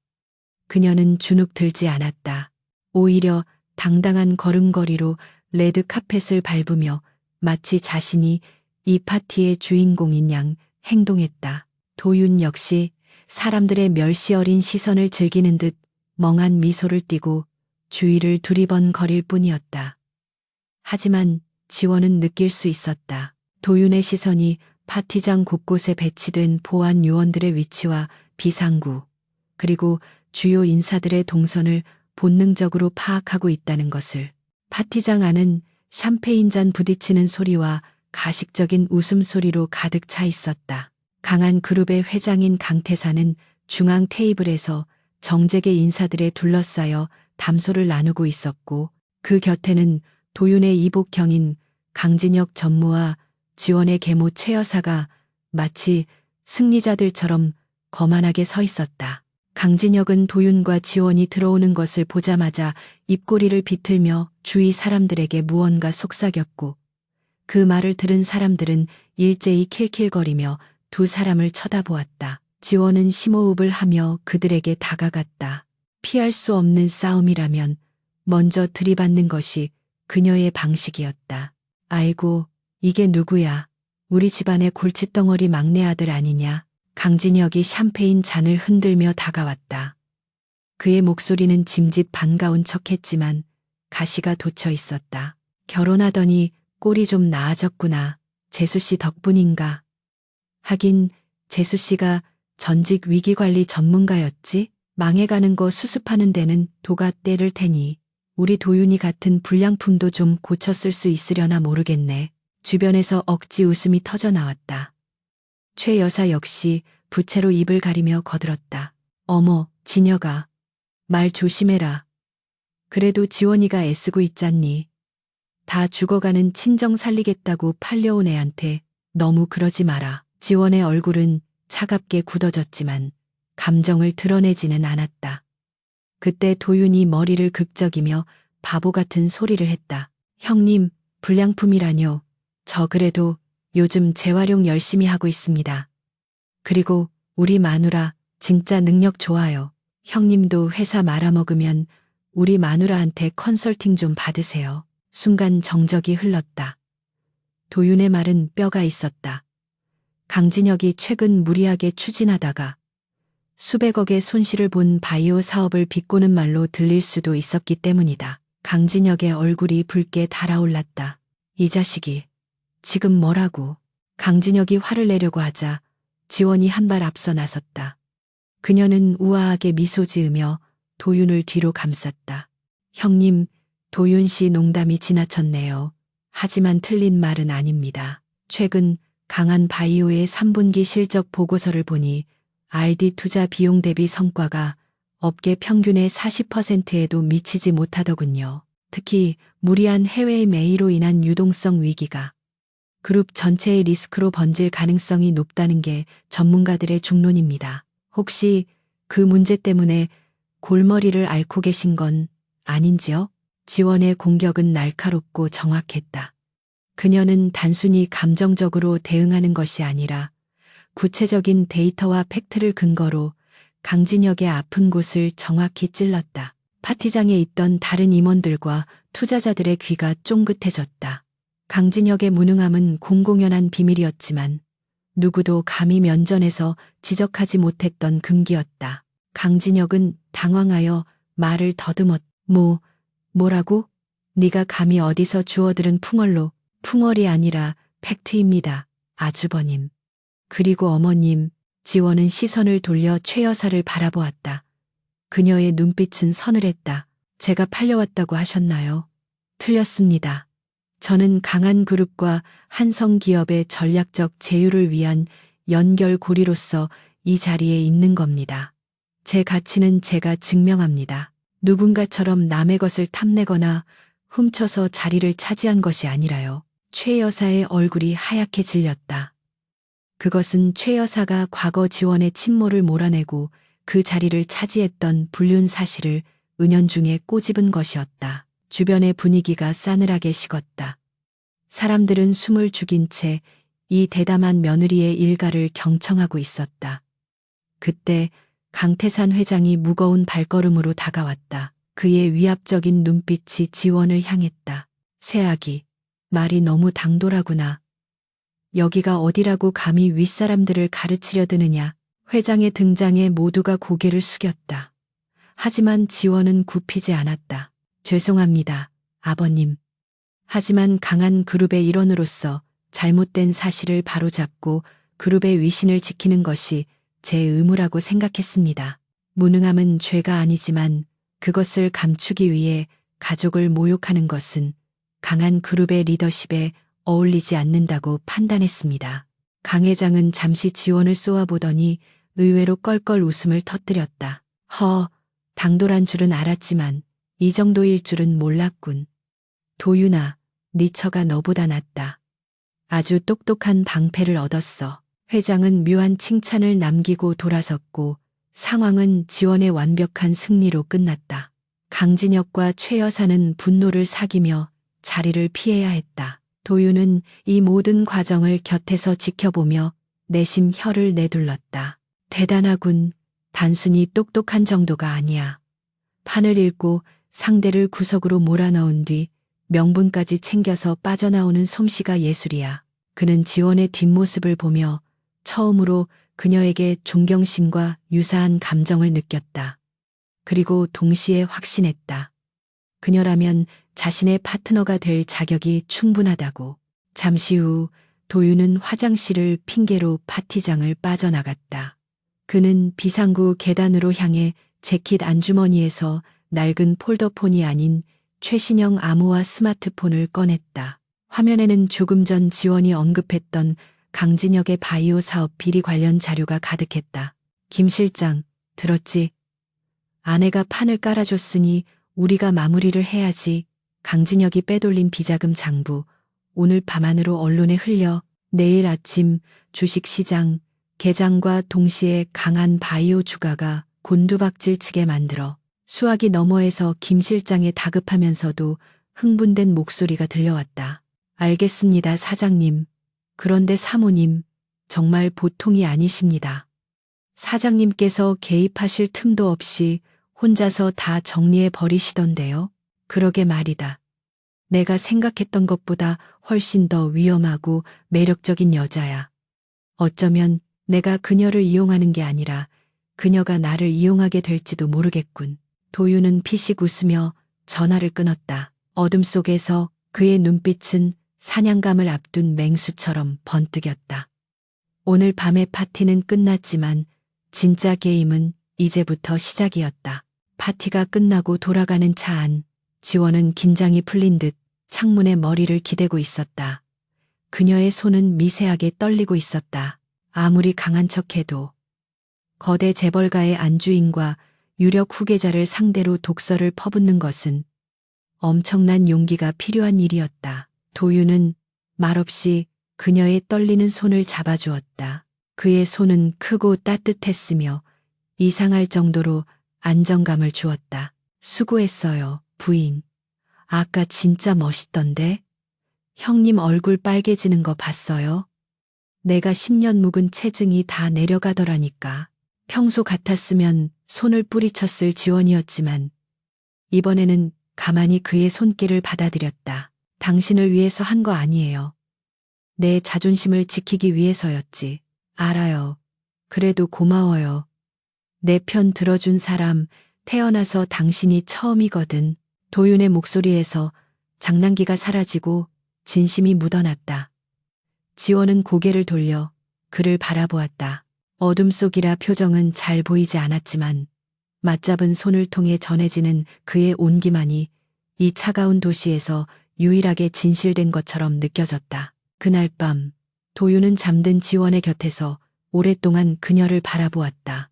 그녀는 주눅 들지 않았다. 오히려 당당한 걸음걸이로 레드 카펫을 밟으며 마치 자신이 이 파티의 주인공인 양 행동했다. 도윤 역시 사람들의 멸시 어린 시선을 즐기는 듯 멍한 미소를 띠고 주위를 두리번거릴 뿐이었다. 하지만 지원은 느낄 수 있었다. 도윤의 시선이 파티장 곳곳에 배치된 보안 요원들의 위치와 비상구, 그리고 주요 인사들의 동선을 본능적으로 파악하고 있다는 것을. 파티장 안은 샴페인잔 부딪히는 소리와 가식적인 웃음소리로 가득 차 있었다. 강한 그룹의 회장인 강태사는 중앙 테이블에서 정재계 인사들에 둘러싸여 담소를 나누고 있었고 그 곁에는 도윤의 이복형인 강진혁 전무와 지원의 계모 최 여사가 마치 승리자들처럼 거만하게 서 있었다. 강진혁은 도윤과 지원이 들어오는 것을 보자마자 입꼬리를 비틀며 주위 사람들에게 무언가 속삭였고 그 말을 들은 사람들은 일제히 킬킬거리며 두 사람을 쳐다보았다. 지원은 심호흡을 하며 그들에게 다가갔다. 피할 수 없는 싸움이라면 먼저 들이받는 것이 그녀의 방식이었다. 아이고, 이게 누구야? 우리 집안의 골칫덩어리 막내 아들 아니냐? 강진혁이 샴페인 잔을 흔들며 다가왔다. 그의 목소리는 짐짓 반가운 척했지만 가시가 돋쳐 있었다. 결혼하더니 꼴이 좀 나아졌구나. 재수씨 덕분인가? 하긴 재수씨가 전직 위기관리 전문가였지? 망해가는 거 수습하는 데는 도가 때를 테니 우리 도윤이 같은 불량품도 좀 고쳤을 수 있으려나 모르겠네. 주변에서 억지 웃음이 터져 나왔다. 최 여사 역시 부채로 입을 가리며 거들었다. 어머, 진혁아. 말 조심해라. 그래도 지원이가 애쓰고 있잖니. 다 죽어가는 친정 살리겠다고 팔려온 애한테 너무 그러지 마라. 지원의 얼굴은 차갑게 굳어졌지만 감정을 드러내지는 않았다. 그때 도윤이 머리를 극적이며 바보 같은 소리를 했다. 형님, 불량품이라뇨. 저 그래도 요즘 재활용 열심히 하고 있습니다. 그리고 우리 마누라 진짜 능력 좋아요. 형님도 회사 말아먹으면 우리 마누라한테 컨설팅 좀 받으세요. 순간 정적이 흘렀다. 도윤의 말은 뼈가 있었다. 강진혁이 최근 무리하게 추진하다가 수백억의 손실을 본 바이오 사업을 비꼬는 말로 들릴 수도 있었기 때문이다. 강진혁의 얼굴이 붉게 달아올랐다. 이 자식이 지금 뭐라고? 강진혁이 화를 내려고 하자 지원이 한 발 앞서 나섰다. 그녀는 우아하게 미소 지으며 도윤을 뒤로 감쌌다. 형님, 도윤 씨 농담이 지나쳤네요. 하지만 틀린 말은 아닙니다. 최근 강한 바이오의 3분기 실적 보고서를 보니 R&D 투자 비용 대비 성과가 업계 평균의 40%에도 미치지 못하더군요. 특히 무리한 해외 매입으로 인한 유동성 위기가 그룹 전체의 리스크로 번질 가능성이 높다는 게 전문가들의 중론입니다. 혹시 그 문제 때문에 골머리를 앓고 계신 건 아닌지요? 지원의 공격은 날카롭고 정확했다. 그녀는 단순히 감정적으로 대응하는 것이 아니라 구체적인 데이터와 팩트를 근거로 강진혁의 아픈 곳을 정확히 찔렀다. 파티장에 있던 다른 임원들과 투자자들의 귀가 쫑긋해졌다. 강진혁의 무능함은 공공연한 비밀이었지만 누구도 감히 면전에서 지적하지 못했던 금기였다. 강진혁은 당황하여 말을 더듬었. 뭐라고? 네가 감히 어디서 주워들은 풍월로. 풍월이 아니라 팩트입니다. 아주버님. 그리고 어머님. 지원은 시선을 돌려 최 여사를 바라보았다. 그녀의 눈빛은 서늘했다. 제가 팔려왔다고 하셨나요? 틀렸습니다. 저는 강한 그룹과 한성 기업의 전략적 제휴를 위한 연결고리로서 이 자리에 있는 겁니다. 제 가치는 제가 증명합니다. 누군가처럼 남의 것을 탐내거나 훔쳐서 자리를 차지한 것이 아니라요. 최 여사의 얼굴이 하얗게 질렸다. 그것은 최 여사가 과거 지원의 침몰을 몰아내고 그 자리를 차지했던 불륜 사실을 은연중에 꼬집은 것이었다. 주변의 분위기가 싸늘하게 식었다. 사람들은 숨을 죽인 채 이 대담한 며느리의 일가를 경청하고 있었다. 그때 강태산 회장이 무거운 발걸음으로 다가왔다. 그의 위압적인 눈빛이 지원을 향했다. 새아기, 말이 너무 당돌하구나. 여기가 어디라고 감히 윗사람들을 가르치려 드느냐. 회장의 등장에 모두가 고개를 숙였다. 하지만 지원은 굽히지 않았다. 죄송합니다, 아버님. 하지만 강한 그룹의 일원으로서 잘못된 사실을 바로잡고 그룹의 위신을 지키는 것이 제 의무라고 생각했습니다. 무능함은 죄가 아니지만 그것을 감추기 위해 가족을 모욕하는 것은 강한 그룹의 리더십에 어울리지 않는다고 판단했습니다. 강 회장은 잠시 지원을 쏘아보더니 의외로 껄껄 웃음을 터뜨렸다. 당돌한 줄은 알았지만 이 정도일 줄은 몰랐군. 도윤아, 네 처가 너보다 낫다. 아주 똑똑한 방패를 얻었어. 회장은 묘한 칭찬을 남기고 돌아섰고 상황은 지원의 완벽한 승리로 끝났다. 강진혁과 최 여사는 분노를 사기며 자리를 피해야 했다. 도윤은 이 모든 과정을 곁에서 지켜보며 내심 혀를 내둘렀다. 대단하군. 단순히 똑똑한 정도가 아니야. 판을 읽고 상대를 구석으로 몰아넣은 뒤 명분까지 챙겨서 빠져나오는 솜씨가 예술이야. 그는 지원의 뒷모습을 보며 처음으로 그녀에게 존경심과 유사한 감정을 느꼈다. 그리고 동시에 확신했다. 그녀라면 자신의 파트너가 될 자격이 충분하다고. 잠시 후 도윤은 화장실을 핑계로 파티장을 빠져나갔다. 그는 비상구 계단으로 향해 재킷 안주머니에서 낡은 폴더폰이 아닌 최신형 암호화 스마트폰을 꺼냈다. 화면에는 조금 전 지원이 언급했던 강진혁의 바이오 사업 비리 관련 자료가 가득했다. 김 실장, 들었지? 아내가 판을 깔아줬으니 우리가 마무리를 해야지. 강진혁이 빼돌린 비자금 장부, 오늘 밤 안으로 언론에 흘려 내일 아침 주식시장 개장과 동시에 강한 바이오 주가가 곤두박질 치게 만들어. 수화기 너머에서 김 실장에 다급하면서도 흥분된 목소리가 들려왔다. 알겠습니다, 사장님. 그런데 사모님, 정말 보통이 아니십니다. 사장님께서 개입하실 틈도 없이 혼자서 다 정리해 버리시던데요. 그러게 말이다. 내가 생각했던 것보다 훨씬 더 위험하고 매력적인 여자야. 어쩌면 내가 그녀를 이용하는 게 아니라 그녀가 나를 이용하게 될지도 모르겠군. 도윤은 피식 웃으며 전화를 끊었다. 어둠 속에서 그의 눈빛은 사냥감을 앞둔 맹수처럼 번뜩였다. 오늘 밤의 파티는 끝났지만 진짜 게임은 이제부터 시작이었다. 파티가 끝나고 돌아가는 차 안, 지원은 긴장이 풀린 듯 창문에 머리를 기대고 있었다. 그녀의 손은 미세하게 떨리고 있었다. 아무리 강한 척해도 거대 재벌가의 안주인과 유력 후계자를 상대로 독서를 퍼붓는 것은 엄청난 용기가 필요한 일이었다. 도윤은 말없이 그녀의 떨리는 손을 잡아주었다. 그의 손은 크고 따뜻했으며 이상할 정도로 안정감을 주었다. 수고했어요, 부인. 아까 진짜 멋있던데? 형님 얼굴 빨개지는 거 봤어요? 내가 10년 묵은 체증이 다 내려가더라니까. 평소 같았으면 손을 뿌리쳤을 지원이었지만 이번에는 가만히 그의 손길을 받아들였다. 당신을 위해서 한 거 아니에요. 내 자존심을 지키기 위해서였지. 알아요. 그래도 고마워요. 내 편 들어준 사람 태어나서 당신이 처음이거든. 도윤의 목소리에서 장난기가 사라지고 진심이 묻어났다. 지원은 고개를 돌려 그를 바라보았다. 어둠 속이라 표정은 잘 보이지 않았지만 맞잡은 손을 통해 전해지는 그의 온기만이 이 차가운 도시에서 유일하게 진실된 것처럼 느껴졌다. 그날 밤 도윤은 잠든 지원의 곁에서 오랫동안 그녀를 바라보았다.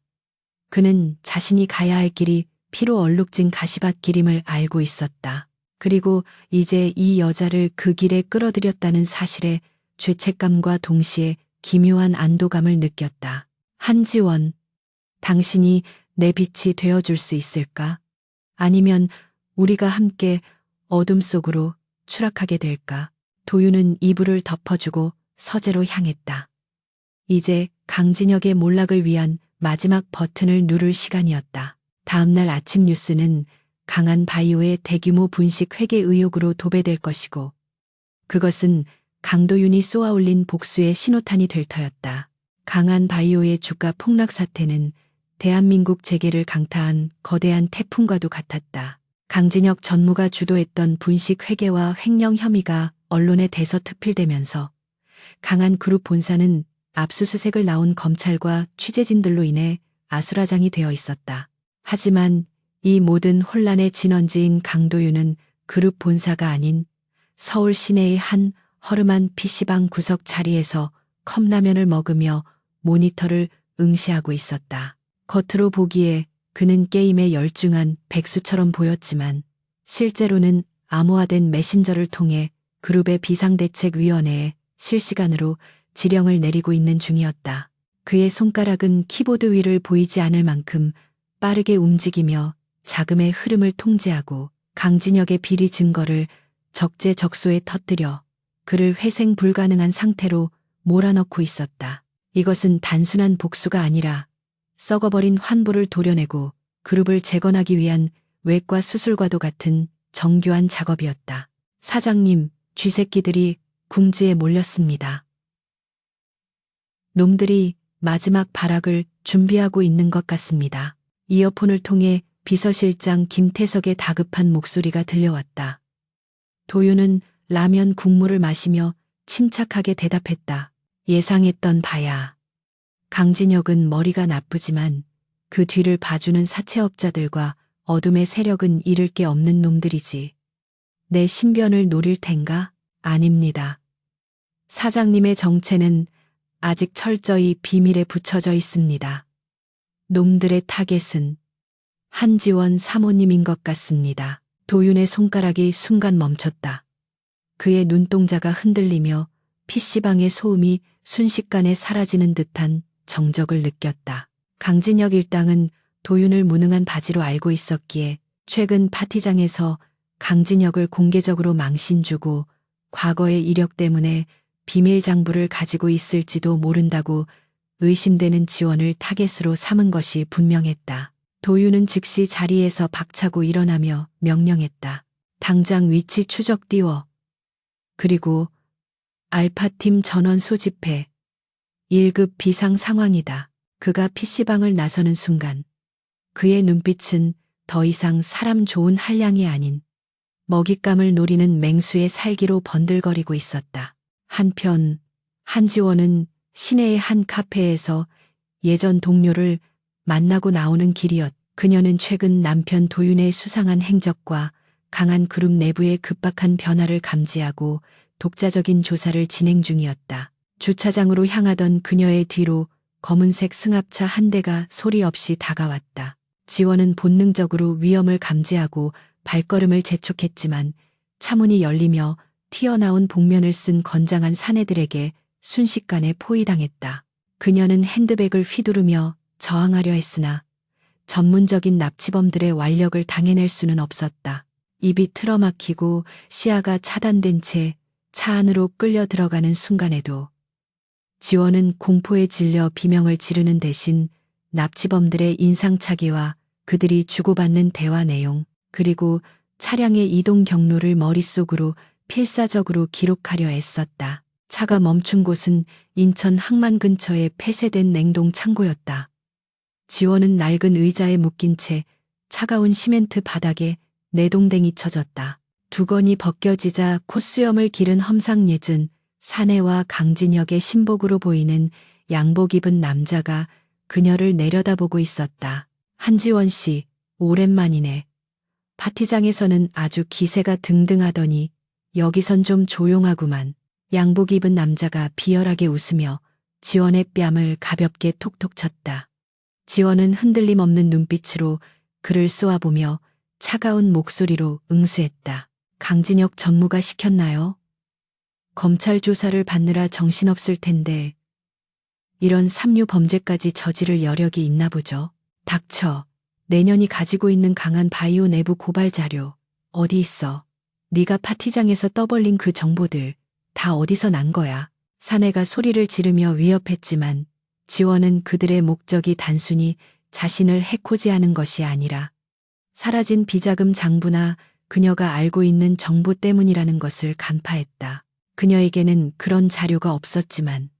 그는 자신이 가야 할 길이 피로 얼룩진 가시밭길임을 알고 있었다. 그리고 이제 이 여자를 그 길에 끌어들였다는 사실에 죄책감과 동시에 기묘한 안도감을 느꼈다. 한지원, 당신이 내 빛이 되어줄 수 있을까? 아니면 우리가 함께 어둠 속으로 추락하게 될까? 도윤은 이불을 덮어주고 서재로 향했다. 이제 강진혁의 몰락을 위한 마지막 버튼을 누를 시간이었다. 다음날 아침 뉴스는 강한 바이오의 대규모 분식 회계 의혹으로 도배될 것이고 그것은 강도윤이 쏘아올린 복수의 신호탄이 될 터였다. 강한 바이오의 주가 폭락 사태는 대한민국 재계를 강타한 거대한 태풍과도 같았다. 강진혁 전무가 주도했던 분식 회계와 횡령 혐의가 언론에 대서특필되면서 강한 그룹 본사는 압수수색을 나온 검찰과 취재진들로 인해 아수라장이 되어 있었다. 하지만 이 모든 혼란의 진원지인 강도윤은 그룹 본사가 아닌 서울 시내의 한 허름한 PC방 구석 자리에서 컵라면을 먹으며 모니터를 응시하고 있었다. 겉으로 보기에 그는 게임에 열중한 백수처럼 보였지만 실제로는 암호화된 메신저를 통해 그룹의 비상대책위원회에 실시간으로 지령을 내리고 있는 중이었다. 그의 손가락은 키보드 위를 보이지 않을 만큼 빠르게 움직이며 자금의 흐름을 통제하고 강진혁의 비리 증거를 적재적소에 터뜨려 그를 회생 불가능한 상태로 몰아넣고 있었다. 이것은 단순한 복수가 아니라 썩어버린 환부를 도려내고 그룹을 재건하기 위한 외과 수술과도 같은 정교한 작업이었다. 사장님, 쥐새끼들이 궁지에 몰렸습니다. 놈들이 마지막 발악을 준비하고 있는 것 같습니다. 이어폰을 통해 비서실장 김태석의 다급한 목소리가 들려왔다. 도윤은 라면 국물을 마시며 침착하게 대답했다. 예상했던 바야. 강진혁은 머리가 나쁘지만 그 뒤를 봐주는 사채업자들과 어둠의 세력은 잃을 게 없는 놈들이지. 내 신변을 노릴 텐가? 아닙니다. 사장님의 정체는 아직 철저히 비밀에 붙여져 있습니다. 놈들의 타겟은 한지원 사모님인 것 같습니다. 도윤의 손가락이 순간 멈췄다. 그의 눈동자가 흔들리며 PC방의 소음이 순식간에 사라지는 듯한 정적을 느꼈다. 강진혁 일당은 도윤을 무능한 바지로 알고 있었기에 최근 파티장에서 강진혁을 공개적으로 망신주고 과거의 이력 때문에 비밀 장부를 가지고 있을지도 모른다고 의심되는 지원을 타겟으로 삼은 것이 분명했다. 도윤은 즉시 자리에서 박차고 일어나며 명령했다. 당장 위치 추적 띄워. 그리고 알파팀 전원 소집해. 1급 비상 상황이다. 그가 PC방을 나서는 순간 그의 눈빛은 더 이상 사람 좋은 한량이 아닌 먹잇감을 노리는 맹수의 살기로 번들거리고 있었다. 한편 한지원은 시내의 한 카페에서 예전 동료를 만나고 나오는 길이었다. 그녀는 최근 남편 도윤의 수상한 행적과 강한 그룹 내부의 급박한 변화를 감지하고 독자적인 조사를 진행 중이었다. 주차장으로 향하던 그녀의 뒤로 검은색 승합차 한 대가 소리 없이 다가왔다. 지원은 본능적으로 위험을 감지하고 발걸음을 재촉했지만 차문이 열리며 튀어나온 복면을 쓴 건장한 사내들에게 순식간에 포위당했다. 그녀는 핸드백을 휘두르며 저항하려 했으나 전문적인 납치범들의 완력을 당해낼 수는 없었다. 입이 틀어막히고 시야가 차단된 채 차 안으로 끌려 들어가는 순간에도 지원은 공포에 질려 비명을 지르는 대신 납치범들의 인상착의와 그들이 주고받는 대화 내용, 그리고 차량의 이동 경로를 머릿속으로 필사적으로 기록하려 애썼다. 차가 멈춘 곳은 인천 항만 근처의 폐쇄된 냉동 창고였다. 지원은 낡은 의자에 묶인 채 차가운 시멘트 바닥에 내동댕이 쳐졌다. 두건이 벗겨지자 콧수염을 기른 험상예진, 사내와 강진혁의 신복으로 보이는 양복 입은 남자가 그녀를 내려다보고 있었다. 한지원 씨, 오랜만이네. 파티장에서는 아주 기세가 등등하더니 여기선 좀 조용하구만. 양복 입은 남자가 비열하게 웃으며 지원의 뺨을 가볍게 톡톡 쳤다. 지원은 흔들림 없는 눈빛으로 그를 쏘아보며 차가운 목소리로 응수했다. 강진혁 전무가 시켰나요? 검찰 조사를 받느라 정신없을 텐데 이런 삼류 범죄까지 저지를 여력이 있나 보죠. 닥쳐. 내년이 가지고 있는 강한 바이오 내부 고발 자료 어디 있어? 네가 파티장에서 떠벌린 그 정보들 다 어디서 난 거야? 사내가 소리를 지르며 위협했지만 지원은 그들의 목적이 단순히 자신을 해코지하는 것이 아니라 사라진 비자금 장부나 그녀가 알고 있는 정보 때문이라는 것을 간파했다. 그녀에게는 그런 자료가 없었지만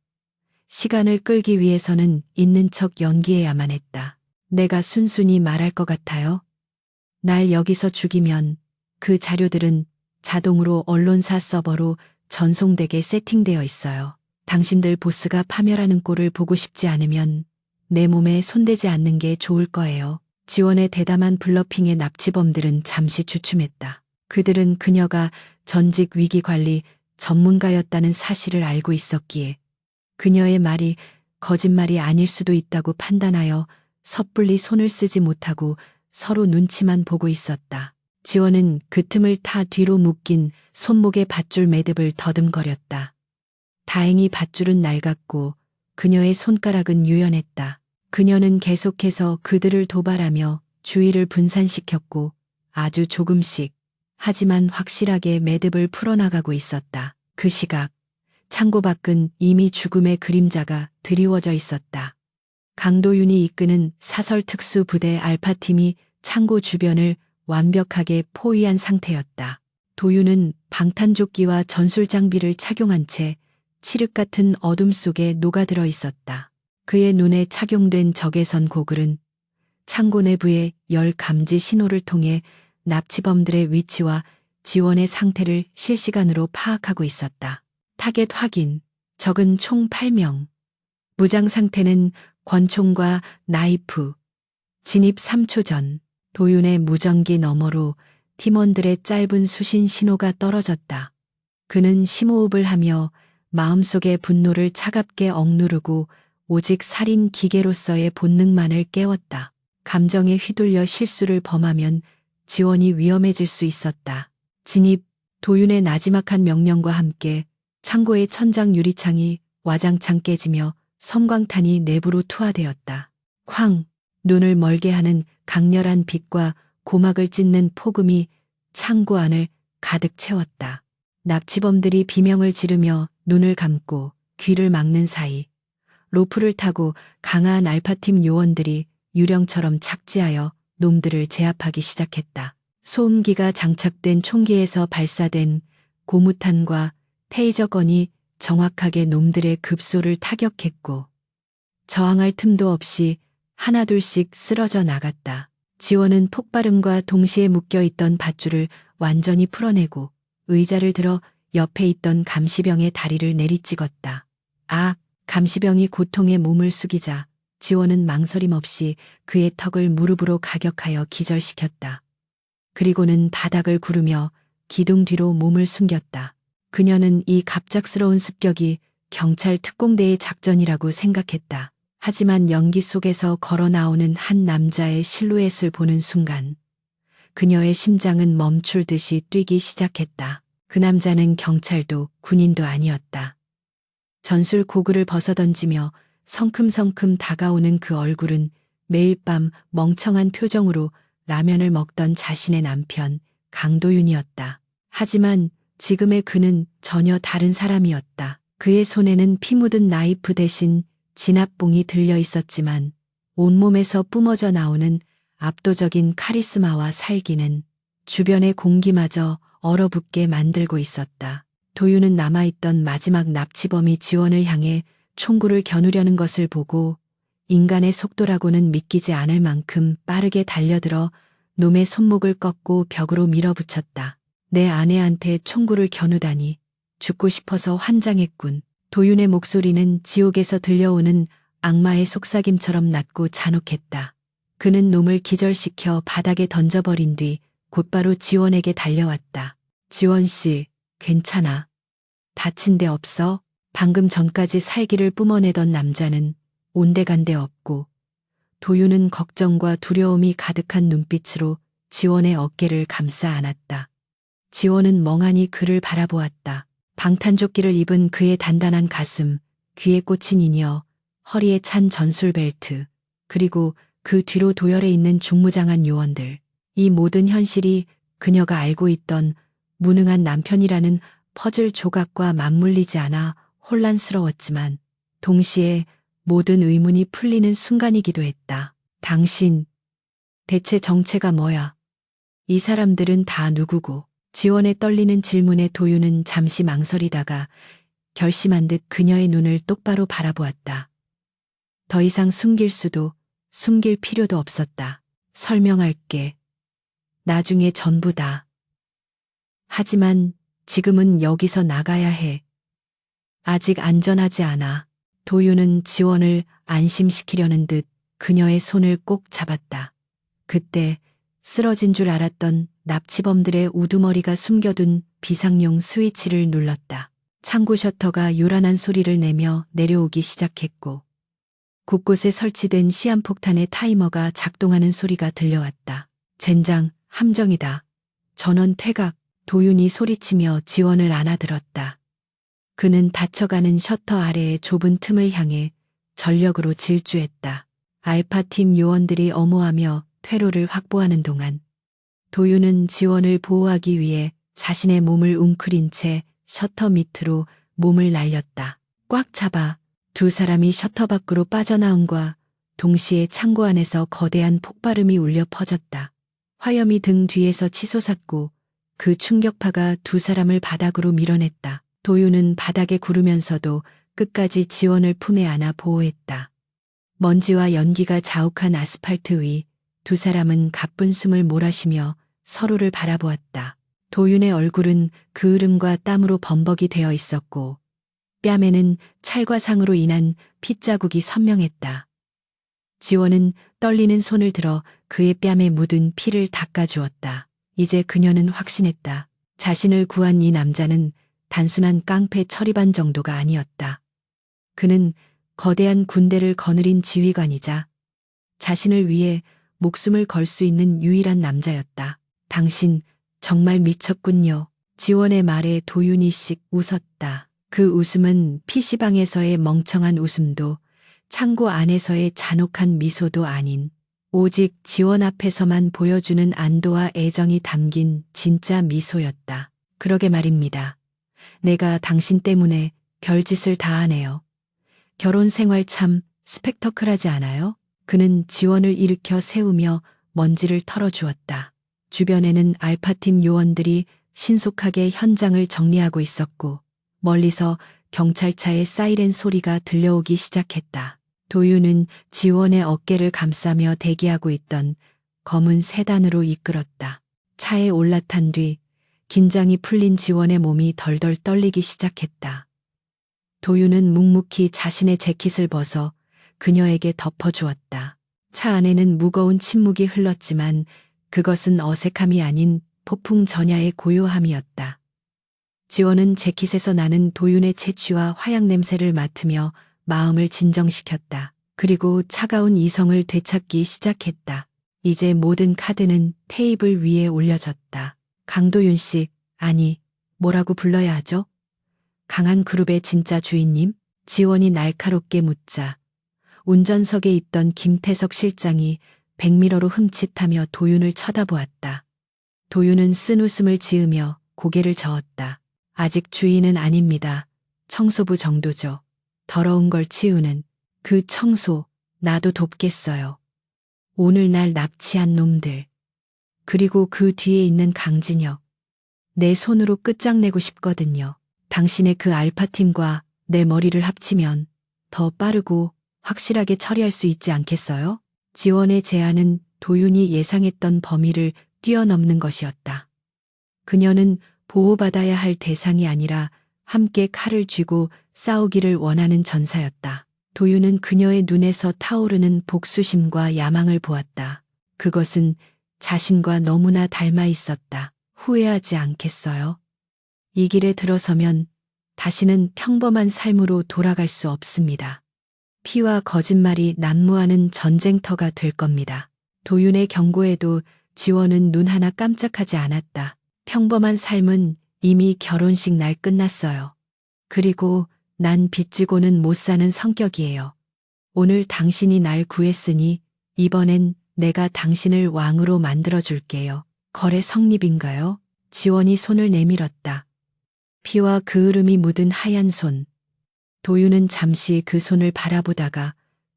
시간을 끌기 위해서는 있는 척 연기해야만 했다. 내가 순순히 말할 것 같아요. 날 여기서 죽이면 그 자료들은 자동으로 언론사 서버로 전송되게 세팅되어 있어요. 당신들 보스가 파멸하는 꼴을 보고 싶지 않으면 내 몸에 손대지 않는 게 좋을 거예요. 지원의 대담한 블러핑에 납치범들은 잠시 주춤했다. 그들은 그녀가 전직 위기관리 전문가였다는 사실을 알고 있었기에 그녀의 말이 거짓말이 아닐 수도 있다고 판단하여 섣불리 손을 쓰지 못하고 서로 눈치만 보고 있었다. 지원은 그 틈을 타 뒤로 묶인 손목의 밧줄 매듭을 더듬거렸다. 다행히 밧줄은 낡았고 그녀의 손가락은 유연했다. 그녀는 계속해서 그들을 도발하며 주의를 분산시켰고 아주 조금씩 하지만 확실하게 매듭을 풀어나가고 있었다. 그 시각 창고 밖은 이미 죽음의 그림자가 드리워져 있었다. 강도윤이 이끄는 사설특수부대 알파팀이 창고 주변을 완벽하게 포위한 상태였다. 도윤은 방탄조끼와 전술 장비를 착용한 채 칠흑 같은 어둠 속에 녹아들어 있었다. 그의 눈에 착용된 적외선 고글은 창고 내부의 열 감지 신호를 통해 납치범들의 위치와 지원의 상태를 실시간으로 파악하고 있었다. 타겟 확인. 적은 총 8명. 무장 상태는 권총과 나이프. 진입 3초 전 도윤의 무전기 너머로 팀원들의 짧은 수신 신호가 떨어졌다. 그는 심호흡을 하며 마음속의 분노를 차갑게 억누르고 오직 살인 기계로서의 본능만을 깨웠다. 감정에 휘둘려 실수를 범하면 지원이 위험해질 수 있었다. 진입, 도윤의 나지막한 명령과 함께 창고의 천장 유리창이 와장창 깨지며 섬광탄이 내부로 투하되었다. 쾅! 눈을 멀게 하는 강렬한 빛과 고막을 찢는 폭음이 창고 안을 가득 채웠다. 납치범들이 비명을 지르며 눈을 감고 귀를 막는 사이 로프를 타고 강한 알파팀 요원들이 유령처럼 착지하여 놈들을 제압하기 시작했다. 소음기가 장착된 총기에서 발사된 고무탄과 테이저건이 정확하게 놈들의 급소를 타격했고 저항할 틈도 없이 하나둘씩 쓰러져 나갔다. 지원은 폭발음과 동시에 묶여있던 밧줄을 완전히 풀어내고 의자를 들어 옆에 있던 감시병의 다리를 내리찍었다. 아! 감시병이 고통에 몸을 숙이자 지원은 망설임 없이 그의 턱을 무릎으로 가격하여 기절시켰다. 그리고는 바닥을 구르며 기둥 뒤로 몸을 숨겼다. 그녀는 이 갑작스러운 습격이 경찰 특공대의 작전이라고 생각했다. 하지만 연기 속에서 걸어 나오는 한 남자의 실루엣을 보는 순간 그녀의 심장은 멈출 듯이 뛰기 시작했다. 그 남자는 경찰도 군인도 아니었다. 전술 고글을 벗어던지며 성큼성큼 다가오는 그 얼굴은 매일 밤 멍청한 표정으로 라면을 먹던 자신의 남편 강도윤이었다. 하지만 지금의 그는 전혀 다른 사람이었다. 그의 손에는 피 묻은 나이프 대신 진압봉이 들려 있었지만 온몸에서 뿜어져 나오는 압도적인 카리스마와 살기는 주변의 공기마저 얼어붙게 만들고 있었다. 도윤은 남아있던 마지막 납치범이 지원을 향해 총구를 겨누려는 것을 보고 인간의 속도라고는 믿기지 않을 만큼 빠르게 달려들어 놈의 손목을 꺾고 벽으로 밀어붙였다. 내 아내한테 총구를 겨누다니 죽고 싶어서 환장했군. 도윤의 목소리는 지옥에서 들려오는 악마의 속삭임처럼 낮고 잔혹했다. 그는 놈을 기절시켜 바닥에 던져버린 뒤 곧바로 지원에게 달려왔다. 지원 씨, 괜찮아. 다친 데 없어? 방금 전까지 살기를 뿜어내던 남자는 온데간데 없고 도윤은 걱정과 두려움이 가득한 눈빛으로 지원의 어깨를 감싸 안았다. 지원은 멍하니 그를 바라보았다. 방탄조끼를 입은 그의 단단한 가슴, 귀에 꽂힌 인여, 허리에 찬 전술 벨트, 그리고 그 뒤로 도열해 있는 중무장한 요원들. 이 모든 현실이 그녀가 알고 있던 무능한 남편이라는 퍼즐 조각과 맞물리지 않아 혼란스러웠지만 동시에 모든 의문이 풀리는 순간이기도 했다. 당신, 대체 정체가 뭐야? 이 사람들은 다 누구고? 지원의 떨리는 질문에 도윤은 잠시 망설이다가 결심한 듯 그녀의 눈을 똑바로 바라보았다. 더 이상 숨길 수도 숨길 필요도 없었다. 설명할게. 나중에 전부 다. 하지만 지금은 여기서 나가야 해. 아직 안전하지 않아. 도윤은 지원을 안심시키려는 듯 그녀의 손을 꼭 잡았다. 그때 쓰러진 줄 알았던 납치범들의 우두머리가 숨겨둔 비상용 스위치를 눌렀다. 창고 셔터가 요란한 소리를 내며 내려오기 시작했고 곳곳에 설치된 시한폭탄의 타이머가 작동하는 소리가 들려왔다. 젠장, 함정이다. 전원 퇴각. 도윤이 소리치며 지원을 안아들었다. 그는 닫혀가는 셔터 아래의 좁은 틈을 향해 전력으로 질주했다. 알파팀 요원들이 엄호하며 퇴로를 확보하는 동안 도윤은 지원을 보호하기 위해 자신의 몸을 웅크린 채 셔터 밑으로 몸을 날렸다. 꽉 잡아. 두 사람이 셔터 밖으로 빠져나옴과 동시에 창고 안에서 거대한 폭발음이 울려 퍼졌다. 화염이 등 뒤에서 치솟았고 그 충격파가 두 사람을 바닥으로 밀어냈다. 도윤은 바닥에 구르면서도 끝까지 지원을 품에 안아 보호했다. 먼지와 연기가 자욱한 아스팔트 위 두 사람은 가쁜 숨을 몰아쉬며 서로를 바라보았다. 도윤의 얼굴은 그을음과 땀으로 범벅이 되어 있었고 뺨에는 찰과상으로 인한 핏자국이 선명했다. 지원은 떨리는 손을 들어 그의 뺨에 묻은 피를 닦아주었다. 이제 그녀는 확신했다. 자신을 구한 이 남자는 단순한 깡패 처리반 정도가 아니었다. 그는 거대한 군대를 거느린 지휘관이자 자신을 위해 목숨을 걸 수 있는 유일한 남자였다. 당신 정말 미쳤군요. 지원의 말에 도윤이 씩 웃었다. 그 웃음은 PC방에서의 멍청한 웃음도 창고 안에서의 잔혹한 미소도 아닌 오직 지원 앞에서만 보여주는 안도와 애정이 담긴 진짜 미소였다. 그러게 말입니다. 내가 당신 때문에 별짓을 다 하네요. 결혼 생활 참 스펙터클하지 않아요? 그는 지원을 일으켜 세우며 먼지를 털어주었다. 주변에는 알파팀 요원들이 신속하게 현장을 정리하고 있었고 멀리서 경찰차의 사이렌 소리가 들려오기 시작했다. 도윤은 지원의 어깨를 감싸며 대기하고 있던 검은 세단으로 이끌었다. 차에 올라탄 뒤 긴장이 풀린 지원의 몸이 덜덜 떨리기 시작했다. 도윤은 묵묵히 자신의 재킷을 벗어 그녀에게 덮어주었다. 차 안에는 무거운 침묵이 흘렀지만 그것은 어색함이 아닌 폭풍 전야의 고요함이었다. 지원은 재킷에서 나는 도윤의 채취와 화약 냄새를 맡으며 마음을 진정시켰다. 그리고 차가운 이성을 되찾기 시작했다. 이제 모든 카드는 테이블 위에 올려졌다. 강도윤 씨, 아니, 뭐라고 불러야 하죠? 강한 그룹의 진짜 주인님? 지원이 날카롭게 묻자 운전석에 있던 김태석 실장이 백미러로 흠칫하며 도윤을 쳐다보았다. 도윤은 쓴웃음을 지으며 고개를 저었다. 아직 주인은 아닙니다. 청소부 정도죠. 더러운 걸 치우는 그 청소 나도 돕겠어요. 오늘 날 납치한 놈들. 그리고 그 뒤에 있는 강진혁. 내 손으로 끝장내고 싶거든요. 당신의 그 알파팀과 내 머리를 합치면 더 빠르고 확실하게 처리할 수 있지 않겠어요? 지원의 제안은 도윤이 예상했던 범위를 뛰어넘는 것이었다. 그녀는 보호받아야 할 대상이 아니라 함께 칼을 쥐고 싸우기를 원하는 전사였다. 도윤은 그녀의 눈에서 타오르는 복수심과 야망을 보았다. 그것은 자신과 너무나 닮아 있었다. 후회하지 않겠어요? 이 길에 들어서면 다시는 평범한 삶으로 돌아갈 수 없습니다. 피와 거짓말이 난무하는 전쟁터가 될 겁니다. 도윤의 경고에도 지원은 눈 하나 깜짝하지 않았다. 평범한 삶은 이미 결혼식 날 끝났어요. 그리고 난 빚지고는 못 사는 성격이에요. 오늘 당신이 날 구했으니 이번엔 내가 당신을 왕으로 만들어줄게요. 거래 성립인가요? 지원이 손을 내밀었다. 피와 그을음이 묻은 하얀 손. 도윤은 잠시 그 손을 바라보다가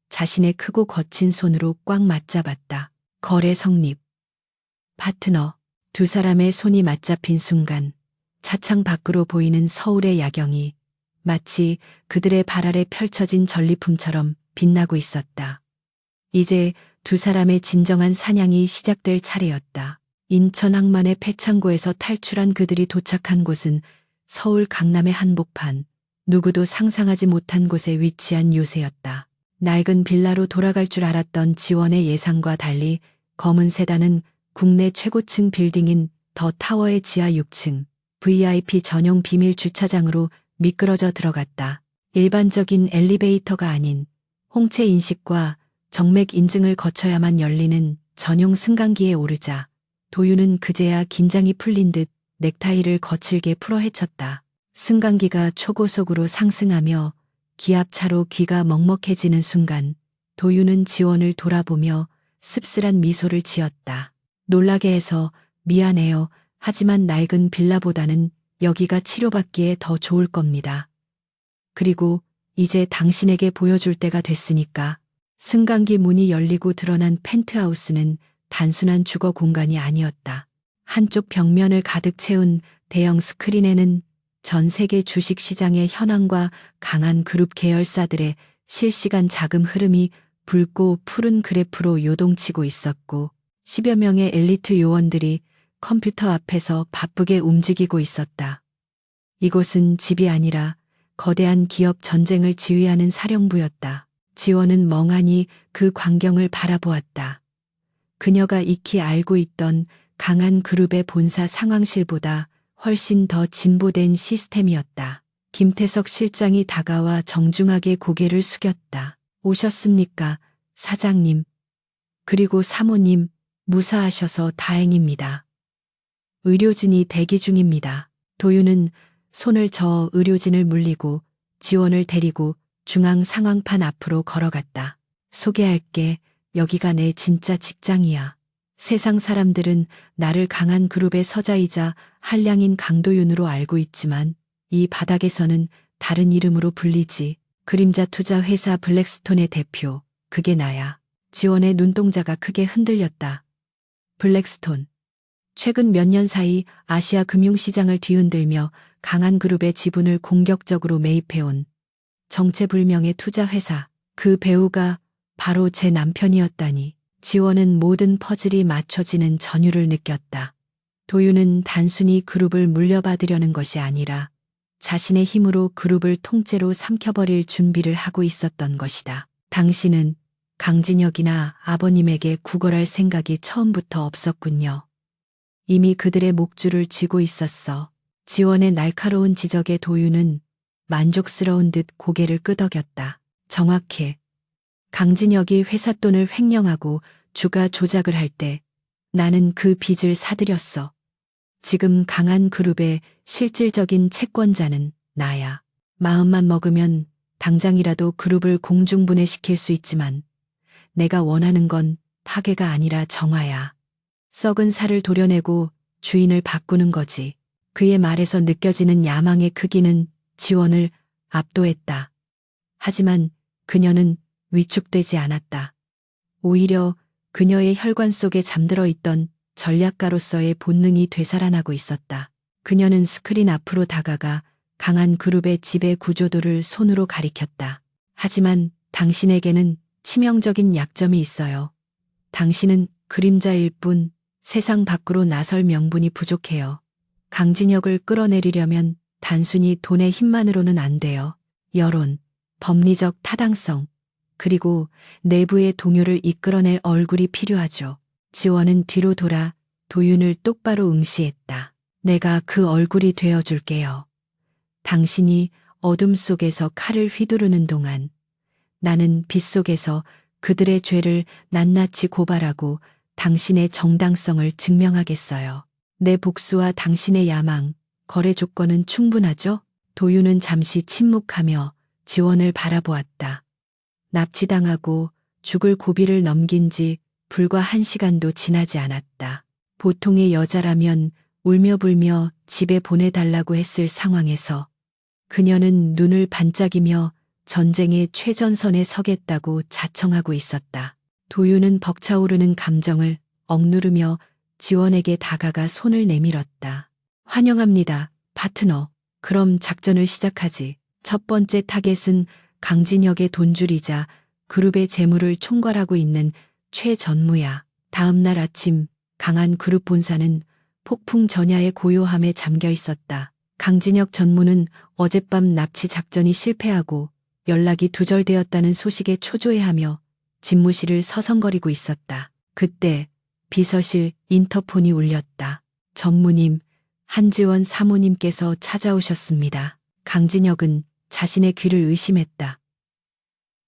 자신의 크고 거친 손으로 꽉 맞잡았다. 거래 성립. 파트너. 두 사람의 손이 맞잡힌 순간 차창 밖으로 보이는 서울의 야경이 마치 그들의 발 아래 펼쳐진 전리품처럼 빛나고 있었다. 이제 두 사람의 진정한 사냥이 시작될 차례였다. 인천 항만의 폐창고에서 탈출한 그들이 도착한 곳은 서울 강남의 한복판, 누구도 상상하지 못한 곳에 위치한 요새였다. 낡은 빌라로 돌아갈 줄 알았던 지원의 예상과 달리 검은 세단은 국내 최고층 빌딩인 더 타워의 지하 6층, VIP 전용 비밀 주차장으로 미끄러져 들어갔다. 일반적인 엘리베이터가 아닌 홍채 인식과 정맥 인증을 거쳐야만 열리는 전용 승강기에 오르자 도윤은 그제야 긴장이 풀린 듯 넥타이를 거칠게 풀어 헤쳤다. 승강기가 초고속으로 상승하며 기압차로 귀가 먹먹해지는 순간 도윤은 지원을 돌아보며 씁쓸한 미소를 지었다. 놀라게 해서 미안해요. 하지만 낡은 빌라보다는 여기가 치료받기에 더 좋을 겁니다. 그리고 이제 당신에게 보여줄 때가 됐으니까. 승강기 문이 열리고 드러난 펜트하우스는 단순한 주거 공간이 아니었다. 한쪽 벽면을 가득 채운 대형 스크린에는 전 세계 주식시장의 현황과 강한 그룹 계열사들의 실시간 자금 흐름이 붉고 푸른 그래프로 요동치고 있었고 10여 명의 엘리트 요원들이 컴퓨터 앞에서 바쁘게 움직이고 있었다. 이곳은 집이 아니라 거대한 기업 전쟁을 지휘하는 사령부였다. 지원은 멍하니 그 광경을 바라보았다. 그녀가 익히 알고 있던 강한 그룹의 본사 상황실보다 훨씬 더 진보된 시스템이었다. 김태석 실장이 다가와 정중하게 고개를 숙였다. 오셨습니까, 사장님. 그리고 사모님, 무사하셔서 다행입니다. 의료진이 대기 중입니다. 도윤은 손을 저어 의료진을 물리고 지원을 데리고 중앙 상황판 앞으로 걸어갔다. 소개할게. 여기가 내 진짜 직장이야. 세상 사람들은 나를 강한 그룹의 서자이자 한량인 강도윤으로 알고 있지만 이 바닥에서는 다른 이름으로 불리지. 그림자 투자 회사 블랙스톤의 대표, 그게 나야. 지원의 눈동자가 크게 흔들렸다. 블랙스톤. 최근 몇 년 사이 아시아 금융시장을 뒤흔들며 강한 그룹의 지분을 공격적으로 매입해온 정체불명의 투자회사. 그 배우가 바로 제 남편이었다니. 지원은 모든 퍼즐이 맞춰지는 전율을 느꼈다. 도윤은 단순히 그룹을 물려받으려는 것이 아니라 자신의 힘으로 그룹을 통째로 삼켜버릴 준비를 하고 있었던 것이다. 당신은 강진혁이나 아버님에게 구걸할 생각이 처음부터 없었군요. 이미 그들의 목줄을 쥐고 있었어. 지원의 날카로운 지적에 도윤은 만족스러운 듯 고개를 끄덕였다. 정확해. 강진혁이 회사 돈을 횡령하고 주가 조작을 할 때 나는 그 빚을 사들였어. 지금 강한 그룹의 실질적인 채권자는 나야. 마음만 먹으면 당장이라도 그룹을 공중분해시킬 수 있지만 내가 원하는 건 파괴가 아니라 정화야. 썩은 살을 도려내고 주인을 바꾸는 거지. 그의 말에서 느껴지는 야망의 크기는 지원을 압도했다. 하지만 그녀는 위축되지 않았다. 오히려 그녀의 혈관 속에 잠들어 있던 전략가로서의 본능이 되살아나고 있었다. 그녀는 스크린 앞으로 다가가 강한 그룹의 지배 구조도를 손으로 가리켰다. 하지만 당신에게는 치명적인 약점이 있어요. 당신은 그림자일 뿐 세상 밖으로 나설 명분이 부족해요. 강진혁을 끌어내리려면 단순히 돈의 힘만으로는 안 돼요. 여론, 법리적 타당성, 그리고 내부의 동요를 이끌어낼 얼굴이 필요하죠. 지원은 뒤로 돌아 도윤을 똑바로 응시했다. 내가 그 얼굴이 되어줄게요. 당신이 어둠 속에서 칼을 휘두르는 동안 나는 빛 속에서 그들의 죄를 낱낱이 고발하고 당신의 정당성을 증명하겠어요. 내 복수와 당신의 야망, 거래 조건은 충분하죠? 도윤은 잠시 침묵하며 지원을 바라보았다. 납치당하고 죽을 고비를 넘긴 지 불과 1시간도 지나지 않았다. 보통의 여자라면 울며불며 집에 보내달라고 했을 상황에서 그녀는 눈을 반짝이며 전쟁의 최전선에 서겠다고 자청하고 있었다. 도윤은 벅차오르는 감정을 억누르며 지원에게 다가가 손을 내밀었다. 환영합니다, 파트너. 그럼 작전을 시작하지. 첫 번째 타겟은 강진혁의 돈줄이자 그룹의 재물을 총괄하고 있는 최전무야. 다음 날 아침 강한 그룹 본사는 폭풍 전야의 고요함에 잠겨 있었다. 강진혁 전무는 어젯밤 납치 작전이 실패하고 연락이 두절되었다는 소식에 초조해하며 집무실을 서성거리고 있었다. 그때 비서실 인터폰이 울렸다. 전무님, 한지원 사모님께서 찾아오셨습니다. 강진혁은 자신의 귀를 의심했다.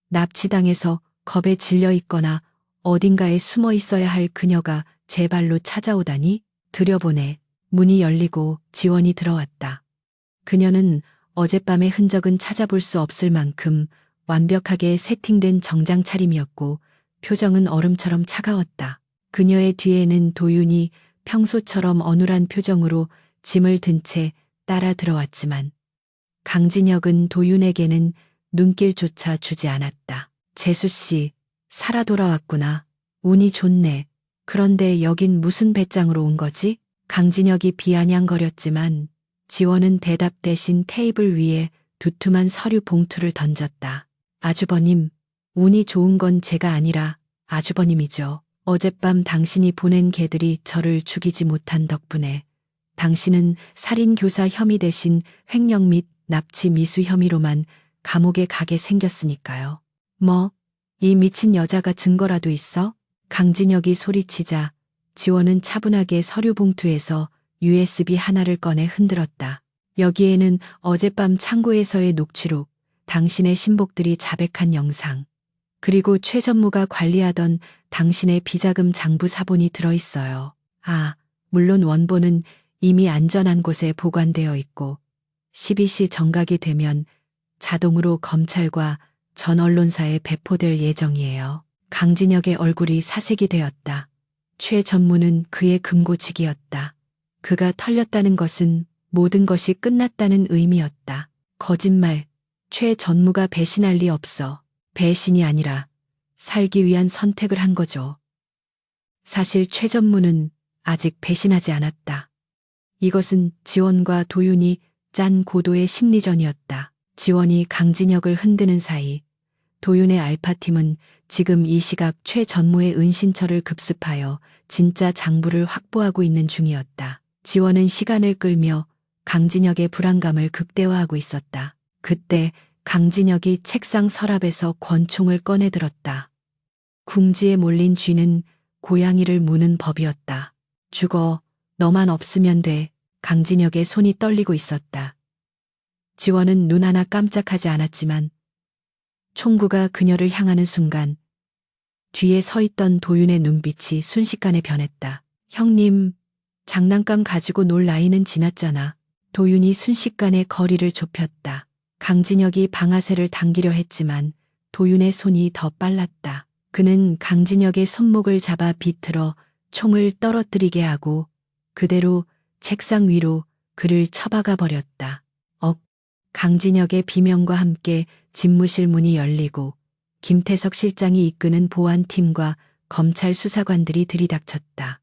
납치당해서 겁에 질려 있거나 어딘가에 숨어 있어야 할 그녀가 제 발로 찾아오다니? 들여보내. 문이 열리고 지원이 들어왔다. 그녀는 어젯밤의 흔적은 찾아볼 수 없을 만큼 완벽하게 세팅된 정장 차림이었고 표정은 얼음처럼 차가웠다. 그녀의 뒤에는 도윤이 평소처럼 어눌한 표정으로 짐을 든 채 따라 들어왔지만 강진혁은 도윤에게는 눈길조차 주지 않았다. 재수 씨, 살아 돌아왔구나. 운이 좋네. 그런데 여긴 무슨 배짱으로 온 거지? 강진혁이 비아냥거렸지만 지원은 대답 대신 테이블 위에 두툼한 서류 봉투를 던졌다. 아주버님, 운이 좋은 건 제가 아니라 아주버님이죠. 어젯밤 당신이 보낸 개들이 저를 죽이지 못한 덕분에 당신은 살인교사 혐의 대신 횡령 및 납치 미수 혐의로만 감옥에 가게 생겼으니까요. 뭐, 이 미친 여자가 증거라도 있어? 강진혁이 소리치자 지원은 차분하게 서류 봉투에서 USB 하나를 꺼내 흔들었다. 여기에는 어젯밤 창고에서의 녹취록, 당신의 신복들이 자백한 영상, 그리고 최 전무가 관리하던 당신의 비자금 장부 사본이 들어있어요. 아, 물론 원본은 이미 안전한 곳에 보관되어 있고 12시 정각이 되면 자동으로 검찰과 전 언론사에 배포될 예정이에요. 강진혁의 얼굴이 사색이 되었다. 최 전무는 그의 금고직이었다. 그가 털렸다는 것은 모든 것이 끝났다는 의미였다. 거짓말, 최 전무가 배신할 리 없어. 배신이 아니라 살기 위한 선택을 한 거죠. 사실 최 전무는 아직 배신하지 않았다. 이것은 지원과 도윤이 짠 고도의 심리전이었다. 지원이 강진혁을 흔드는 사이 도윤의 알파팀은 지금 이 시각 최 전무의 은신처를 급습하여 진짜 장부를 확보하고 있는 중이었다. 지원은 시간을 끌며 강진혁의 불안감을 극대화하고 있었다. 그때 강진혁이 책상 서랍에서 권총을 꺼내들었다. 궁지에 몰린 쥐는 고양이를 무는 법이었다. 죽어, 너만 없으면 돼. 강진혁의 손이 떨리고 있었다. 지원은 눈 하나 깜짝하지 않았지만 총구가 그녀를 향하는 순간 뒤에 서 있던 도윤의 눈빛이 순식간에 변했다. 형님, 장난감 가지고 놀 나이는 지났잖아. 도윤이 순식간에 거리를 좁혔다. 강진혁이 방아쇠를 당기려 했지만 도윤의 손이 더 빨랐다. 그는 강진혁의 손목을 잡아 비틀어 총을 떨어뜨리게 하고 그대로 책상 위로 그를 처박아 버렸다. 강진혁의 비명과 함께 집무실 문이 열리고 김태석 실장이 이끄는 보안팀과 검찰 수사관들이 들이닥쳤다.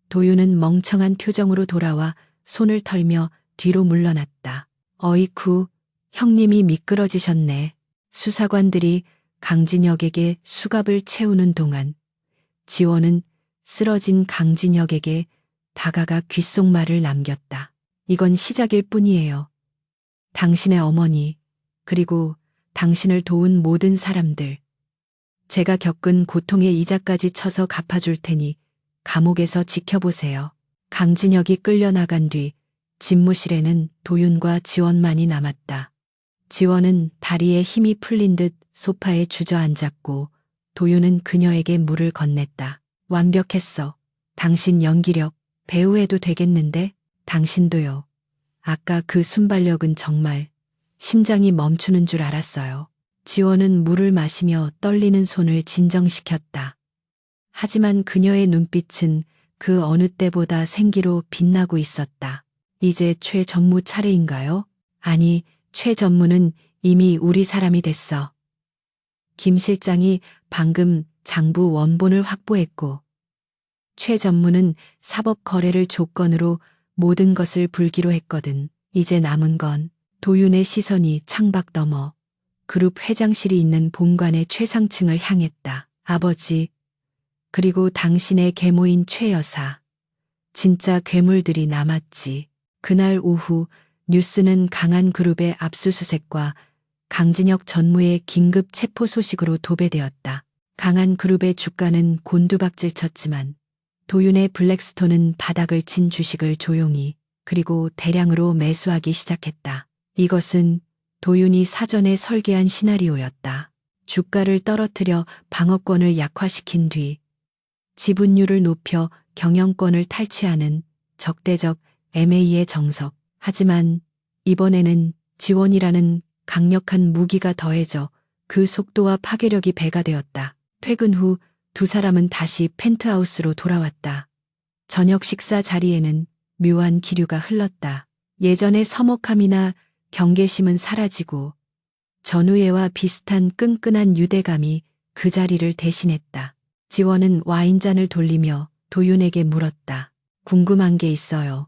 도윤은 멍청한 표정으로 돌아와 손을 털며 뒤로 물러났다. 어이쿠, 형님이 미끄러지셨네. 수사관들이 강진혁에게 수갑을 채우는 동안 지원은 쓰러진 강진혁에게 다가가 귓속말을 남겼다. 이건 시작일 뿐이에요. 당신의 어머니, 그리고 당신을 도운 모든 사람들, 제가 겪은 고통의 이자까지 쳐서 갚아줄 테니 감옥에서 지켜보세요. 강진혁이 끌려나간 뒤 집무실에는 도윤과 지원만이 남았다. 지원은 다리에 힘이 풀린 듯 소파에 주저앉았고 도윤은 그녀에게 물을 건넸다. 완벽했어. 당신 연기력, 배우해도 되겠는데? 당신도요. 아까 그 순발력은 정말 심장이 멈추는 줄 알았어요. 지원은 물을 마시며 떨리는 손을 진정시켰다. 하지만 그녀의 눈빛은 그 어느 때보다 생기로 빛나고 있었다. 이제 최 전무 차례인가요? 아니, 최 전무는 이미 우리 사람이 됐어. 김 실장이 방금 장부 원본을 확보했고 최 전무는 사법 거래를 조건으로 모든 것을 불기로 했거든. 이제 남은 건 도윤의 시선이 창밖 넘어 그룹 회장실이 있는 본관의 최상층을 향했다. 아버지, 그리고 당신의 계모인 최 여사. 진짜 괴물들이 남았지. 그날 오후 뉴스는 강한 그룹의 압수수색과 강진혁 전무의 긴급 체포 소식으로 도배되었다. 강한 그룹의 주가는 곤두박질 쳤지만 도윤의 블랙스톤은 바닥을 친 주식을 조용히 그리고 대량으로 매수하기 시작했다. 이것은 도윤이 사전에 설계한 시나리오였다. 주가를 떨어뜨려 방어권을 약화시킨 뒤 지분율을 높여 경영권을 탈취하는 적대적 M&A의 정석. 하지만 이번에는 지원이라는 강력한 무기가 더해져 그 속도와 파괴력이 배가 되었다. 퇴근 후 두 사람은 다시 펜트하우스로 돌아왔다. 저녁 식사 자리에는 묘한 기류가 흘렀다. 예전의 서먹함이나 경계심은 사라지고 전우애와 비슷한 끈끈한 유대감이 그 자리를 대신했다. 지원은 와인잔을 돌리며 도윤에게 물었다. 궁금한 게 있어요.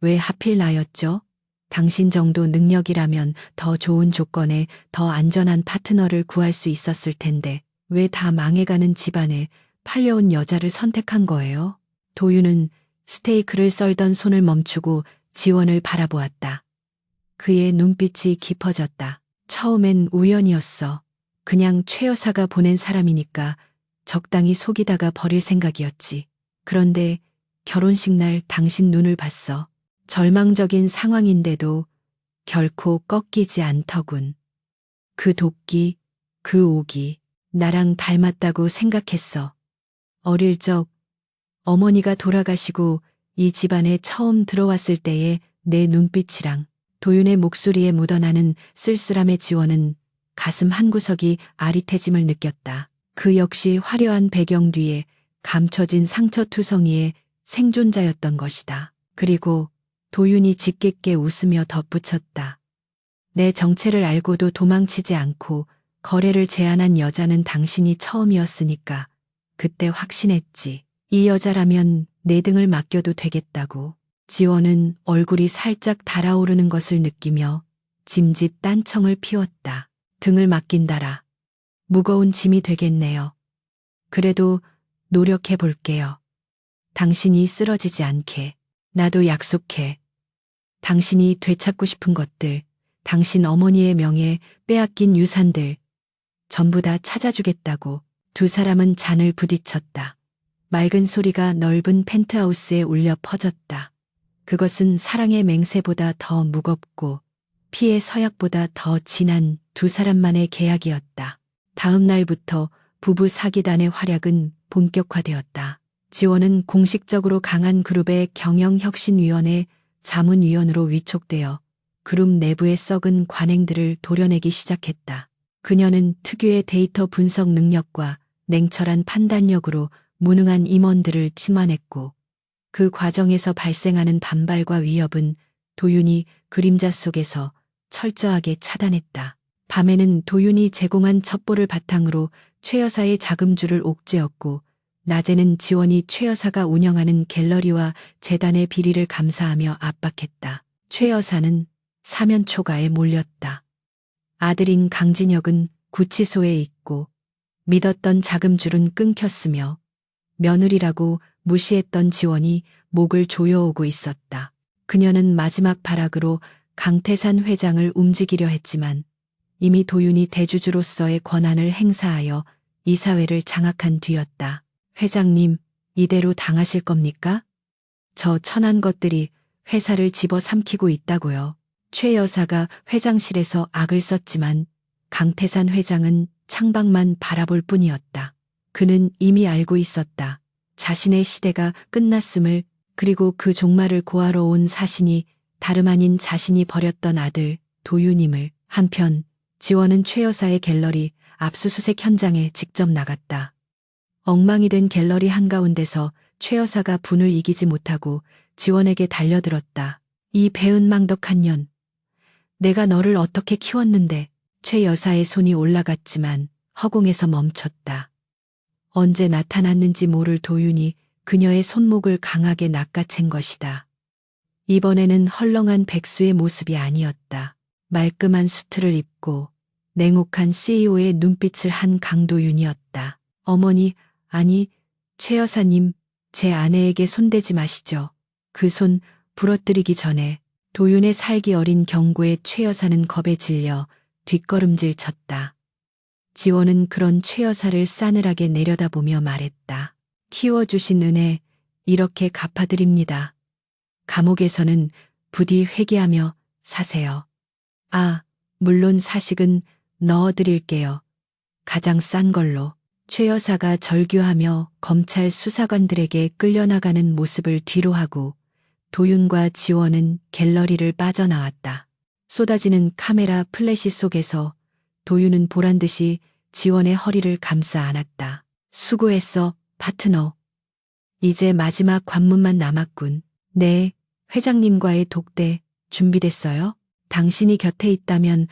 왜 하필 나였죠? 당신 정도 능력이라면 더 좋은 조건에 더 안전한 파트너를 구할 수 있었을 텐데 왜 다 망해가는 집안에 팔려온 여자를 선택한 거예요? 도윤은 스테이크를 썰던 손을 멈추고 지원을 바라보았다. 그의 눈빛이 깊어졌다. 처음엔 우연이었어. 그냥 최 여사가 보낸 사람이니까 적당히 속이다가 버릴 생각이었지. 그런데 결혼식 날 당신 눈을 봤어. 절망적인 상황인데도 결코 꺾이지 않더군. 그 도끼, 그 오기, 나랑 닮았다고 생각했어. 어릴 적 어머니가 돌아가시고 이 집안에 처음 들어왔을 때의 내 눈빛이랑 도윤의 목소리에 묻어나는 쓸쓸함의 지원은 가슴 한구석이 아릿해짐을 느꼈다. 그 역시 화려한 배경 뒤에 감춰진 상처투성이의 생존자였던 것이다. 그리고 도윤이 짓궂게 웃으며 덧붙였다. 내 정체를 알고도 도망치지 않고 거래를 제안한 여자는 당신이 처음이었으니까 그때 확신했지. 이 여자라면 내 등을 맡겨도 되겠다고. 지원은 얼굴이 살짝 달아오르는 것을 느끼며 짐짓 딴청을 피웠다. 등을 맡긴다라. 무거운 짐이 되겠네요. 그래도 노력해 볼게요. 당신이 쓰러지지 않게. 나도 약속해. 당신이 되찾고 싶은 것들, 당신 어머니의 명예, 빼앗긴 유산들, 전부 다 찾아주겠다고. 두 사람은 잔을 부딪혔다. 맑은 소리가 넓은 펜트하우스에 울려 퍼졌다. 그것은 사랑의 맹세보다 더 무겁고 피의 서약보다 더 진한 두 사람만의 계약이었다. 다음 날부터 부부 사기단의 활약은 본격화되었다. 지원은 공식적으로 강한 그룹의 경영혁신위원회 자문위원으로 위촉되어 그룹 내부의 썩은 관행들을 도려내기 시작했다. 그녀는 특유의 데이터 분석 능력과 냉철한 판단력으로 무능한 임원들을 치환했고 그 과정에서 발생하는 반발과 위협은 도윤이 그림자 속에서 철저하게 차단했다. 밤에는 도윤이 제공한 첩보를 바탕으로 최 여사의 자금줄을 옥죄었고 낮에는 지원이 최 여사가 운영하는 갤러리와 재단의 비리를 감사하며 압박했다. 최 여사는 사면 초가에 몰렸다. 아들인 강진혁은 구치소에 있고 믿었던 자금줄은 끊겼으며 며느리라고 무시했던 지원이 목을 조여오고 있었다. 그녀는 마지막 발악으로 강태산 회장을 움직이려 했지만 이미 도윤이 대주주로서의 권한을 행사하여 이사회를 장악한 뒤였다. 회장님, 이대로 당하실 겁니까? 저 천한 것들이 회사를 집어삼키고 있다고요. 최 여사가 회장실에서 악을 썼지만 강태산 회장은 창밖만 바라볼 뿐이었다. 그는 이미 알고 있었다. 자신의 시대가 끝났음을, 그리고 그 종말을 고하러 온 사신이 다름 아닌 자신이 버렸던 아들 도윤임을. 한편 지원은 최 여사의 갤러리 압수수색 현장에 직접 나갔다. 엉망이 된 갤러리 한가운데서 최 여사가 분을 이기지 못하고 지원에게 달려들었다. 이 배은망덕한 년. 내가 너를 어떻게 키웠는데. 최 여사의 손이 올라갔지만 허공에서 멈췄다. 언제 나타났는지 모를 도윤이 그녀의 손목을 강하게 낚아챈 것이다. 이번에는 헐렁한 백수의 모습이 아니었다. 말끔한 수트를 입고 냉혹한 CEO의 눈빛을 한 강도윤이었다. 어머니, 아니, 최 여사님, 제 아내에게 손대지 마시죠. 그 손 부러뜨리기 전에. 도윤의 살기 어린 경고에 최 여사는 겁에 질려 뒷걸음질 쳤다. 지원은 그런 최 여사를 싸늘하게 내려다보며 말했다. 키워주신 은혜 이렇게 갚아드립니다. 감옥에서는 부디 회개하며 사세요. 아, 물론 사식은 넣어드릴게요. 가장 싼 걸로. 최 여사가 절규하며 검찰 수사관들에게 끌려나가는 모습을 뒤로하고 도윤과 지원은 갤러리를 빠져나왔다. 쏟아지는 카메라 플래시 속에서 도윤은 보란듯이 지원의 허리를 감싸 안았다. 수고했어, 파트너. 이제 마지막 관문만 남았군. 네, 회장님과의 독대 준비됐어요? 당신이 곁에 있다면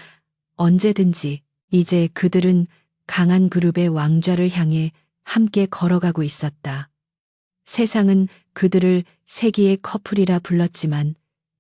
언제든지. 이제 그들은 강한 그룹의 왕좌를 향해 함께 걸어가고 있었다. 세상은 그들을 세기의 커플이라 불렀지만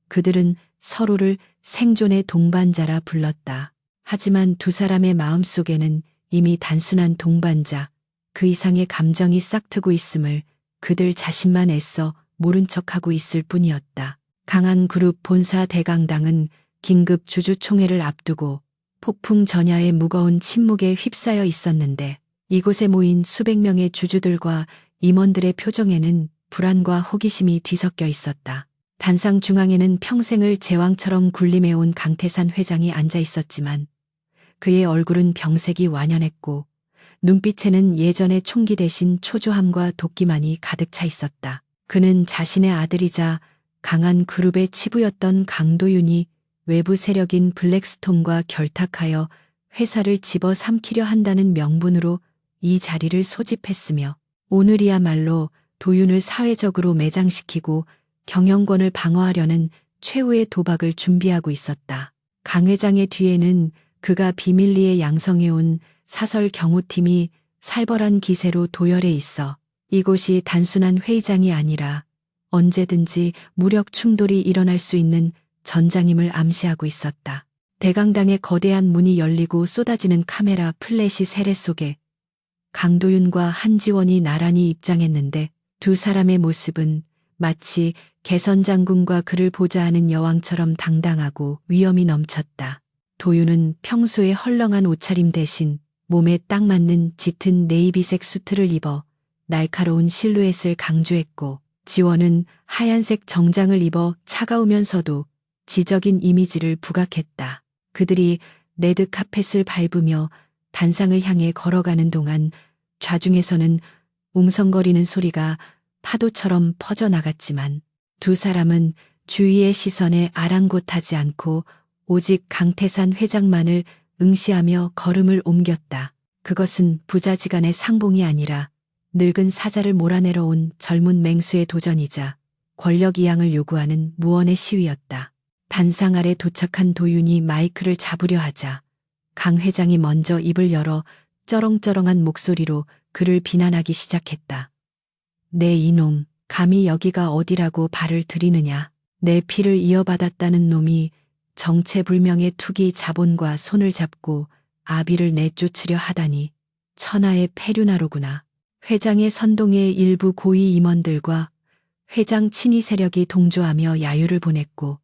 그들은 서로를 생존의 동반자라 불렀다. 하지만 두 사람의 마음속에는 이미 단순한 동반자, 그 이상의 감정이 싹트고 있음을 그들 자신만 애써 모른 척하고 있을 뿐이었다. 강한 그룹 본사 대강당은 긴급 주주총회를 앞두고 폭풍 전야의 무거운 침묵에 휩싸여 있었는데 이곳에 모인 수백 명의 주주들과 임원들의 표정에는 불안과 호기심이 뒤섞여 있었다. 단상 중앙에는 평생을 제왕처럼 군림해온 강태산 회장이 앉아 있었지만 그의 얼굴은 병색이 완연했고 눈빛에는 예전의 총기 대신 초조함과 도끼만이 가득 차 있었다. 그는 자신의 아들이자 강한 그룹의 치부였던 강도윤이 외부 세력인 블랙스톤과 결탁하여 회사를 집어삼키려 한다는 명분으로 이 자리를 소집했으며 오늘이야말로 도윤을 사회적으로 매장시키고 경영권을 방어하려는 최후의 도박을 준비하고 있었다. 강 회장의 뒤에는 그가 비밀리에 양성해온 사설 경호팀이 살벌한 기세로 도열해 있어 이곳이 단순한 회의장이 아니라 언제든지 무력 충돌이 일어날 수 있는 전장임을 암시하고 있었다. 대강당의 거대한 문이 열리고 쏟아지는 카메라 플래시 세례 속에 강도윤과 한지원이 나란히 입장했는데 두 사람의 모습은 마치 개선 장군과 그를 보자 하는 여왕처럼 당당하고 위엄이 넘쳤다. 도윤은 평소에 헐렁한 옷차림 대신 몸에 딱 맞는 짙은 네이비색 수트를 입어 날카로운 실루엣을 강조했고 지원은 하얀색 정장을 입어 차가우면서도 지적인 이미지를 부각했다. 그들이 레드 카펫을 밟으며 단상을 향해 걸어가는 동안 좌중에서는 웅성거리는 소리가 파도처럼 퍼져나갔지만 두 사람은 주위의 시선에 아랑곳하지 않고 오직 강태산 회장만을 응시하며 걸음을 옮겼다. 그것은 부자지간의 상봉이 아니라 늙은 사자를 몰아내러 온 젊은 맹수의 도전이자 권력 이양을 요구하는 무언의 시위였다. 단상 아래 도착한 도윤이 마이크를 잡으려 하자 강 회장이 먼저 입을 열어 쩌렁쩌렁한 목소리로 그를 비난하기 시작했다. 내 이놈, 감히 여기가 어디라고 발을 들이느냐. 내 피를 이어받았다는 놈이 정체불명의 투기 자본과 손을 잡고 아비를 내쫓으려 하다니 천하의 패륜하로구나. 회장의 선동에 일부 고위 임원들과 회장 친위 세력이 동조하며 야유를 보냈고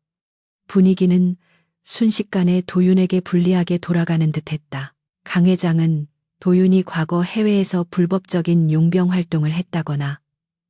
분위기는 순식간에 도윤에게 불리하게 돌아가는 듯했다. 강 회장은 도윤이 과거 해외에서 불법적인 용병 활동을 했다거나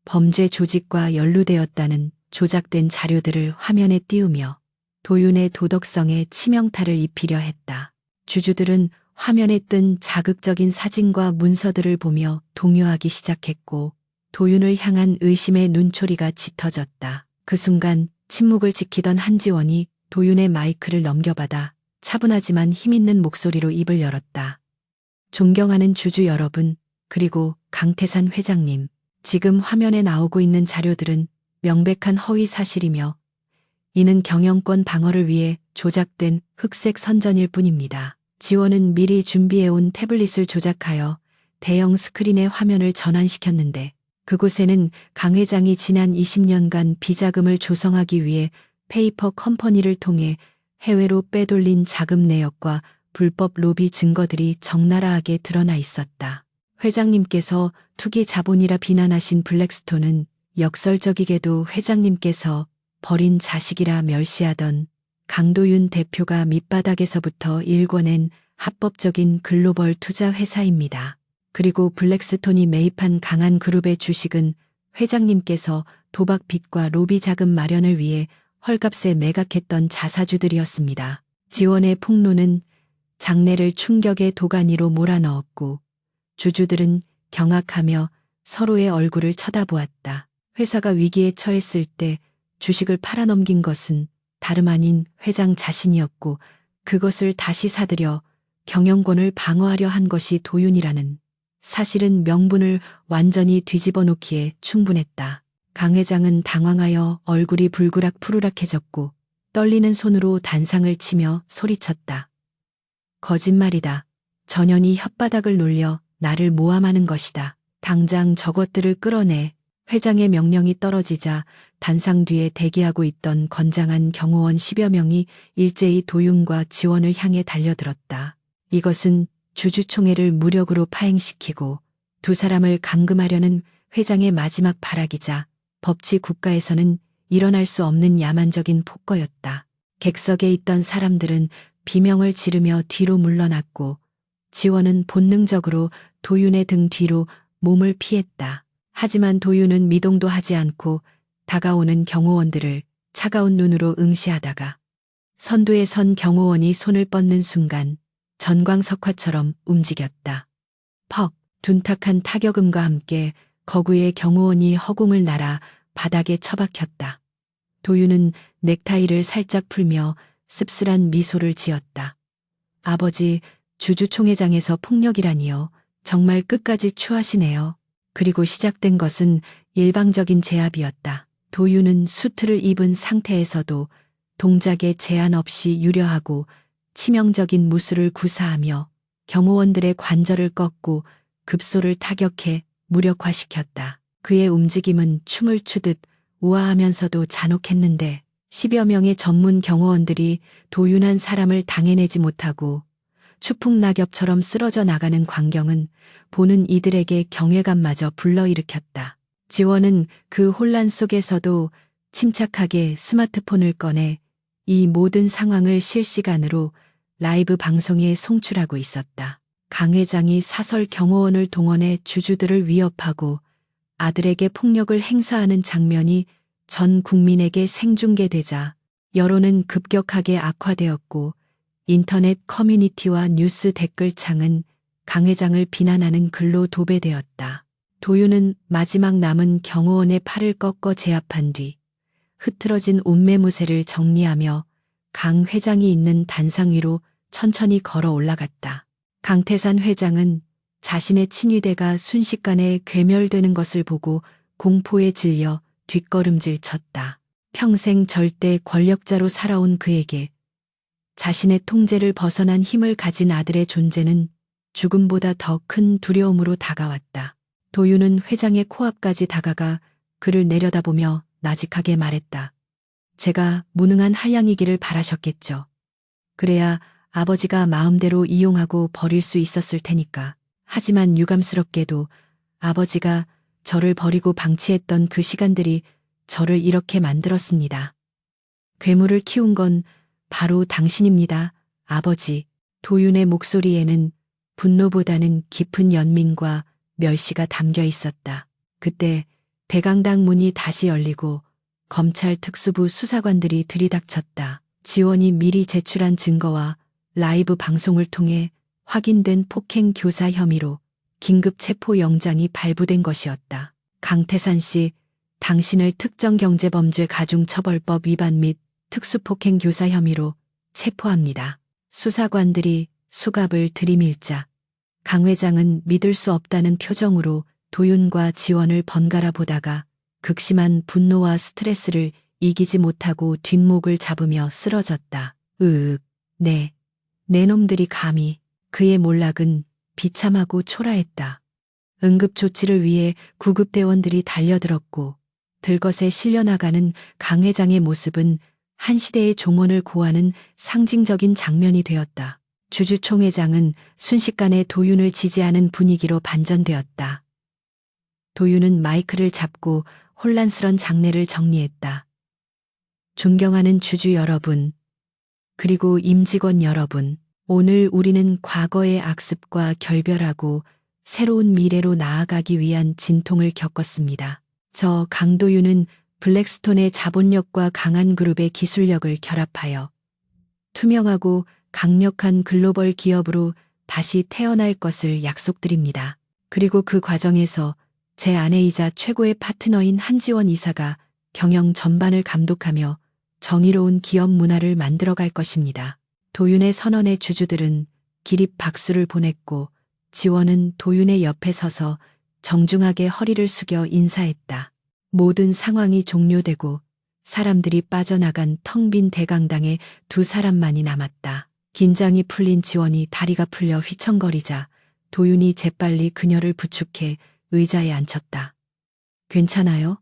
범죄 조직과 연루되었다는 조작된 자료들을 화면에 띄우며 도윤의 도덕성에 치명타를 입히려 했다. 주주들은 화면에 뜬 자극적인 사진과 문서들을 보며 동요하기 시작했고 도윤을 향한 의심의 눈초리가 짙어졌다. 그 순간 침묵을 지키던 한지원이 도윤의 마이크를 넘겨받아 차분하지만 힘있는 목소리로 입을 열었다. 존경하는 주주 여러분, 그리고 강태산 회장님, 지금 화면에 나오고 있는 자료들은 명백한 허위 사실이며 이는 경영권 방어를 위해 조작된 흑색 선전일 뿐입니다. 지원은 미리 준비해온 태블릿을 조작하여 대형 스크린의 화면을 전환시켰는데 그곳에는 강 회장이 지난 20년간 비자금을 조성하기 위해 페이퍼 컴퍼니를 통해 해외로 빼돌린 자금 내역과 불법 로비 증거들이 적나라하게 드러나 있었다. 회장님께서 투기 자본이라 비난하신 블랙스톤은 역설적이게도 회장님께서 버린 자식이라 멸시하던 강도윤 대표가 밑바닥에서부터 일궈낸 합법적인 글로벌 투자 회사입니다. 그리고 블랙스톤이 매입한 강한 그룹의 주식은 회장님께서 도박 빚과 로비 자금 마련을 위해 헐값에 매각했던 자사주들이었습니다. 지원의 폭로는 장내를 충격의 도가니로 몰아넣었고 주주들은 경악하며 서로의 얼굴을 쳐다보았다. 회사가 위기에 처했을 때 주식을 팔아넘긴 것은 다름 아닌 회장 자신이었고 그것을 다시 사들여 경영권을 방어하려 한 것이 도윤이라는 사실은 명분을 완전히 뒤집어 놓기에 충분했다. 강 회장은 당황하여 얼굴이 불그락 푸르락해졌고 떨리는 손으로 단상을 치며 소리쳤다. 거짓말이다. 전현이 혓바닥을 놀려 나를 모함하는 것이다. 당장 저것들을 끌어내. 회장의 명령이 떨어지자 단상 뒤에 대기하고 있던 건장한 경호원 10여 명이 일제히 도윤과 지원을 향해 달려들었다. 이것은 주주총회를 무력으로 파행시키고 두 사람을 감금하려는 회장의 마지막 발악이자 법치 국가에서는 일어날 수 없는 야만적인 폭거였다. 객석에 있던 사람들은 비명을 지르며 뒤로 물러났고 지원은 본능적으로 도윤의 등 뒤로 몸을 피했다. 하지만 도윤은 미동도 하지 않고 다가오는 경호원들을 차가운 눈으로 응시하다가 선두에 선 경호원이 손을 뻗는 순간 전광석화처럼 움직였다. 퍽, 둔탁한 타격음과 함께 거구의 경호원이 허공을 날아 바닥에 처박혔다. 도윤은 넥타이를 살짝 풀며 씁쓸한 미소를 지었다. 아버지, 주주총회장에서 폭력이라니요. 정말 끝까지 추하시네요. 그리고 시작된 것은 일방적인 제압이었다. 도윤은 수트를 입은 상태에서도 동작에 제한 없이 유려하고 치명적인 무술을 구사하며 경호원들의 관절을 꺾고 급소를 타격해 무력화시켰다. 그의 움직임은 춤을 추듯 우아하면서도 잔혹했는데 10여 명의 전문 경호원들이 도윤한 사람을 당해내지 못하고 추풍낙엽처럼 쓰러져 나가는 광경은 보는 이들에게 경외감마저 불러일으켰다. 지원은 그 혼란 속에서도 침착하게 스마트폰을 꺼내 이 모든 상황을 실시간으로 라이브 방송에 송출하고 있었다. 강 회장이 사설 경호원을 동원해 주주들을 위협하고 아들에게 폭력을 행사하는 장면이 전 국민에게 생중계되자 여론은 급격하게 악화되었고 인터넷 커뮤니티와 뉴스 댓글창은 강 회장을 비난하는 글로 도배되었다. 도윤은 마지막 남은 경호원의 팔을 꺾어 제압한 뒤 흐트러진 옷매무새를 정리하며 강 회장이 있는 단상 위로 천천히 걸어 올라갔다. 강태산 회장은 자신의 친위대가 순식간에 괴멸되는 것을 보고 공포에 질려 뒷걸음질 쳤다. 평생 절대 권력자로 살아온 그에게 자신의 통제를 벗어난 힘을 가진 아들의 존재는 죽음보다 더 큰 두려움으로 다가왔다. 도윤은 회장의 코앞까지 다가가 그를 내려다보며 나직하게 말했다. 제가 무능한 한량이기를 바라셨겠죠. 그래야 아버지가 마음대로 이용하고 버릴 수 있었을 테니까. 하지만 유감스럽게도 아버지가 저를 버리고 방치했던 그 시간들이 저를 이렇게 만들었습니다. 괴물을 키운 건 바로 당신입니다, 아버지. 도윤의 목소리에는 분노보다는 깊은 연민과 멸시가 담겨 있었다. 그때 대강당 문이 다시 열리고 검찰 특수부 수사관들이 들이닥쳤다. 지원이 미리 제출한 증거와 라이브 방송을 통해 확인된 폭행 교사 혐의로 긴급 체포 영장이 발부된 것이었다. 강태산 씨, 당신을 특정경제범죄 가중처벌법 위반 및 특수폭행 교사 혐의로 체포합니다. 수사관들이 수갑을 들이밀자 강 회장은 믿을 수 없다는 표정으로 도윤과 지원을 번갈아 보다가 극심한 분노와 스트레스를 이기지 못하고 뒷목을 잡으며 쓰러졌다. 네. 내 놈들이 감히. 그의 몰락은 비참하고 초라했다. 응급조치를 위해 구급대원들이 달려들었고 들것에 실려나가는 강 회장의 모습은 한 시대의 종언을 고하는 상징적인 장면이 되었다. 주주총회장은 순식간에 도윤을 지지하는 분위기로 반전되었다. 도윤은 마이크를 잡고 혼란스런 장례를 정리했다. 존경하는 주주 여러분, 그리고 임직원 여러분, 오늘 우리는 과거의 악습과 결별하고 새로운 미래로 나아가기 위한 진통을 겪었습니다. 저 강도윤은 블랙스톤의 자본력과 강한 그룹의 기술력을 결합하여 투명하고 강력한 글로벌 기업으로 다시 태어날 것을 약속드립니다. 그리고 그 과정에서 제 아내이자 최고의 파트너인 한지원 이사가 경영 전반을 감독하며 정의로운 기업 문화를 만들어갈 것입니다. 도윤의 선언에 주주들은 기립 박수를 보냈고 지원은 도윤의 옆에 서서 정중하게 허리를 숙여 인사했다. 모든 상황이 종료되고 사람들이 빠져나간 텅 빈 대강당에 두 사람만이 남았다. 긴장이 풀린 지원이 다리가 풀려 휘청거리자 도윤이 재빨리 그녀를 부축해 의자에 앉혔다. 괜찮아요?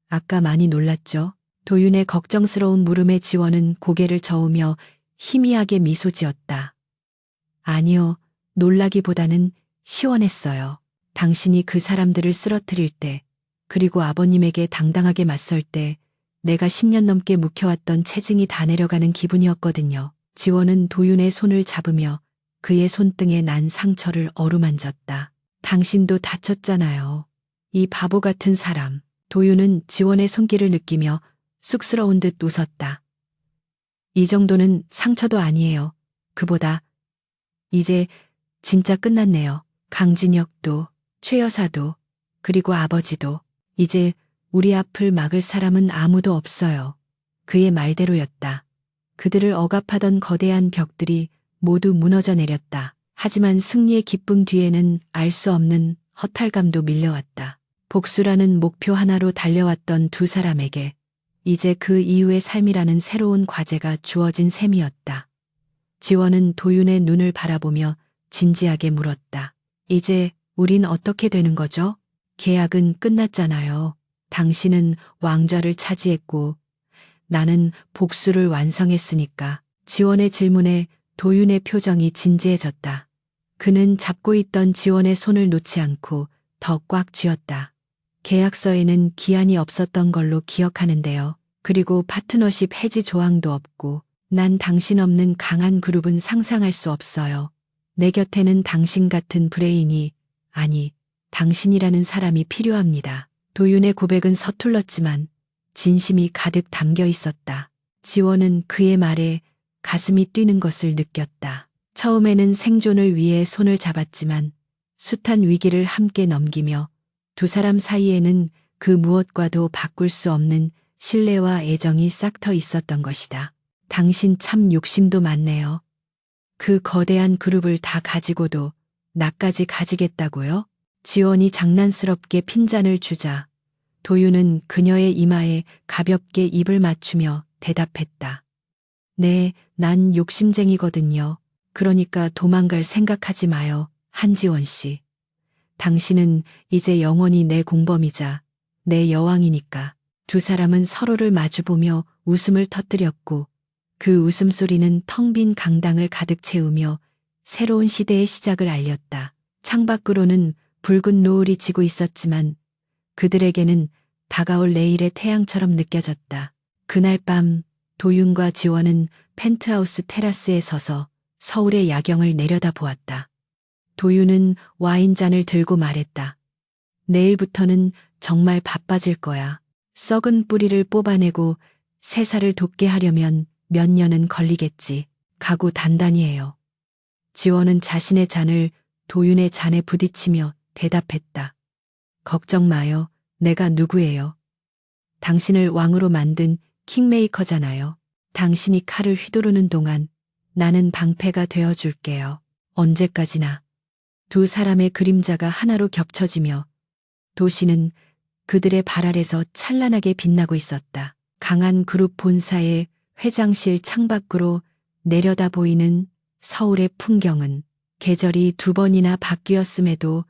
아까 많이 놀랐죠? 도윤의 걱정스러운 물음에 지원은 고개를 저으며 희미하게 미소 지었다. 아니요, 놀라기보다는 시원했어요. 당신이 그 사람들을 쓰러뜨릴 때, 그리고 아버님에게 당당하게 맞설 때 내가 10년 넘게 묵혀왔던 체증이 다 내려가는 기분이었거든요. 지원은 도윤의 손을 잡으며 그의 손등에 난 상처를 어루만졌다. 당신도 다쳤잖아요. 이 바보 같은 사람. 도윤은 지원의 손길을 느끼며 쑥스러운 듯 웃었다. 이 정도는 상처도 아니에요. 그보다 이제 진짜 끝났네요. 강진혁도, 최 여사도, 그리고 아버지도. 이제 우리 앞을 막을 사람은 아무도 없어요. 그의 말대로였다. 그들을 억압하던 거대한 벽들이 모두 무너져 내렸다. 하지만 승리의 기쁨 뒤에는 알 수 없는 허탈감도 밀려왔다. 복수라는 목표 하나로 달려왔던 두 사람에게 이제 그 이후의 삶이라는 새로운 과제가 주어진 셈이었다. 지원은 도윤의 눈을 바라보며 진지하게 물었다. 이제 우린 어떻게 되는 거죠? 계약은 끝났잖아요. 당신은 왕좌를 차지했고 나는 복수를 완성했으니까. 지원의 질문에 도윤의 표정이 진지해졌다. 그는 잡고 있던 지원의 손을 놓지 않고 더 꽉 쥐었다. 계약서에는 기한이 없었던 걸로 기억하는데요. 그리고 파트너십 해지 조항도 없고 난 당신 없는 강한 그룹은 상상할 수 없어요. 내 곁에는 당신 같은 브레인이, 아니, 당신이라는 사람이 필요합니다. 도윤의 고백은 서툴렀지만 진심이 가득 담겨 있었다. 지원은 그의 말에 가슴이 뛰는 것을 느꼈다. 처음에는 생존을 위해 손을 잡았지만 숱한 위기를 함께 넘기며 두 사람 사이에는 그 무엇과도 바꿀 수 없는 신뢰와 애정이 싹터 있었던 것이다. 당신 참 욕심도 많네요. 그 거대한 그룹을 다 가지고도 나까지 가지겠다고요? 지원이 장난스럽게 핀잔을 주자 도윤은 그녀의 이마에 가볍게 입을 맞추며 대답했다. 네, 난 욕심쟁이거든요. 그러니까 도망갈 생각하지 마요, 한지원 씨. 당신은 이제 영원히 내 공범이자 내 여왕이니까. 두 사람은 서로를 마주보며 웃음을 터뜨렸고 그 웃음소리는 텅 빈 강당을 가득 채우며 새로운 시대의 시작을 알렸다. 창밖으로는 붉은 노을이 지고 있었지만 그들에게는 다가올 내일의 태양처럼 느껴졌다. 그날 밤 도윤과 지원은 펜트하우스 테라스에 서서 서울의 야경을 내려다 보았다. 도윤은 와인잔을 들고 말했다. 내일부터는 정말 바빠질 거야. 썩은 뿌리를 뽑아내고 새살을 돋게 하려면 몇 년은 걸리겠지. 각오 단단히 해요. 지원은 자신의 잔을 도윤의 잔에 부딪히며 대답했다. 걱정 마요. 내가 누구예요? 당신을 왕으로 만든 킹메이커잖아요. 당신이 칼을 휘두르는 동안 나는 방패가 되어줄게요. 언제까지나. 두 사람의 그림자가 하나로 겹쳐지며 도시는 그들의 발 아래서 찬란하게 빛나고 있었다. 강한 그룹 본사의 회장실 창밖으로 내려다 보이는 서울의 풍경은 계절이 두 번이나 바뀌었음에도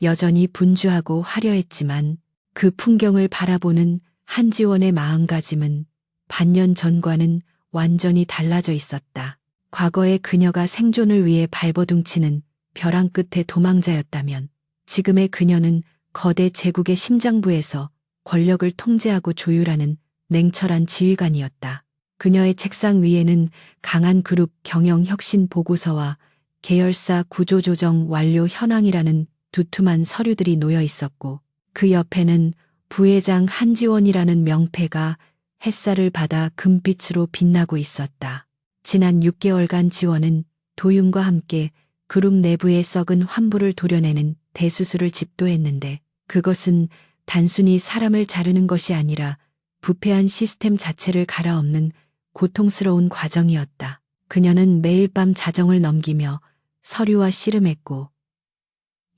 여전히 분주하고 화려했지만 그 풍경을 바라보는 한지원의 마음가짐은 반년 전과는 완전히 달라져 있었다. 과거의 그녀가 생존을 위해 발버둥치는 벼랑 끝의 도망자였다면 지금의 그녀는 거대 제국의 심장부에서 권력을 통제하고 조율하는 냉철한 지휘관이었다. 그녀의 책상 위에는 강한 그룹 경영 혁신 보고서와 계열사 구조조정 완료 현황이라는 두툼한 서류들이 놓여 있었고 그 옆에는 부회장 한지원이라는 명패가 햇살을 받아 금빛으로 빛나고 있었다. 지난 6개월간 지원은 도윤과 함께 그룹 내부의 썩은 환부를 도려내는 대수술을 집도했는데 그것은 단순히 사람을 자르는 것이 아니라 부패한 시스템 자체를 갈아엎는 고통스러운 과정이었다. 그녀는 매일 밤 자정을 넘기며 서류와 씨름했고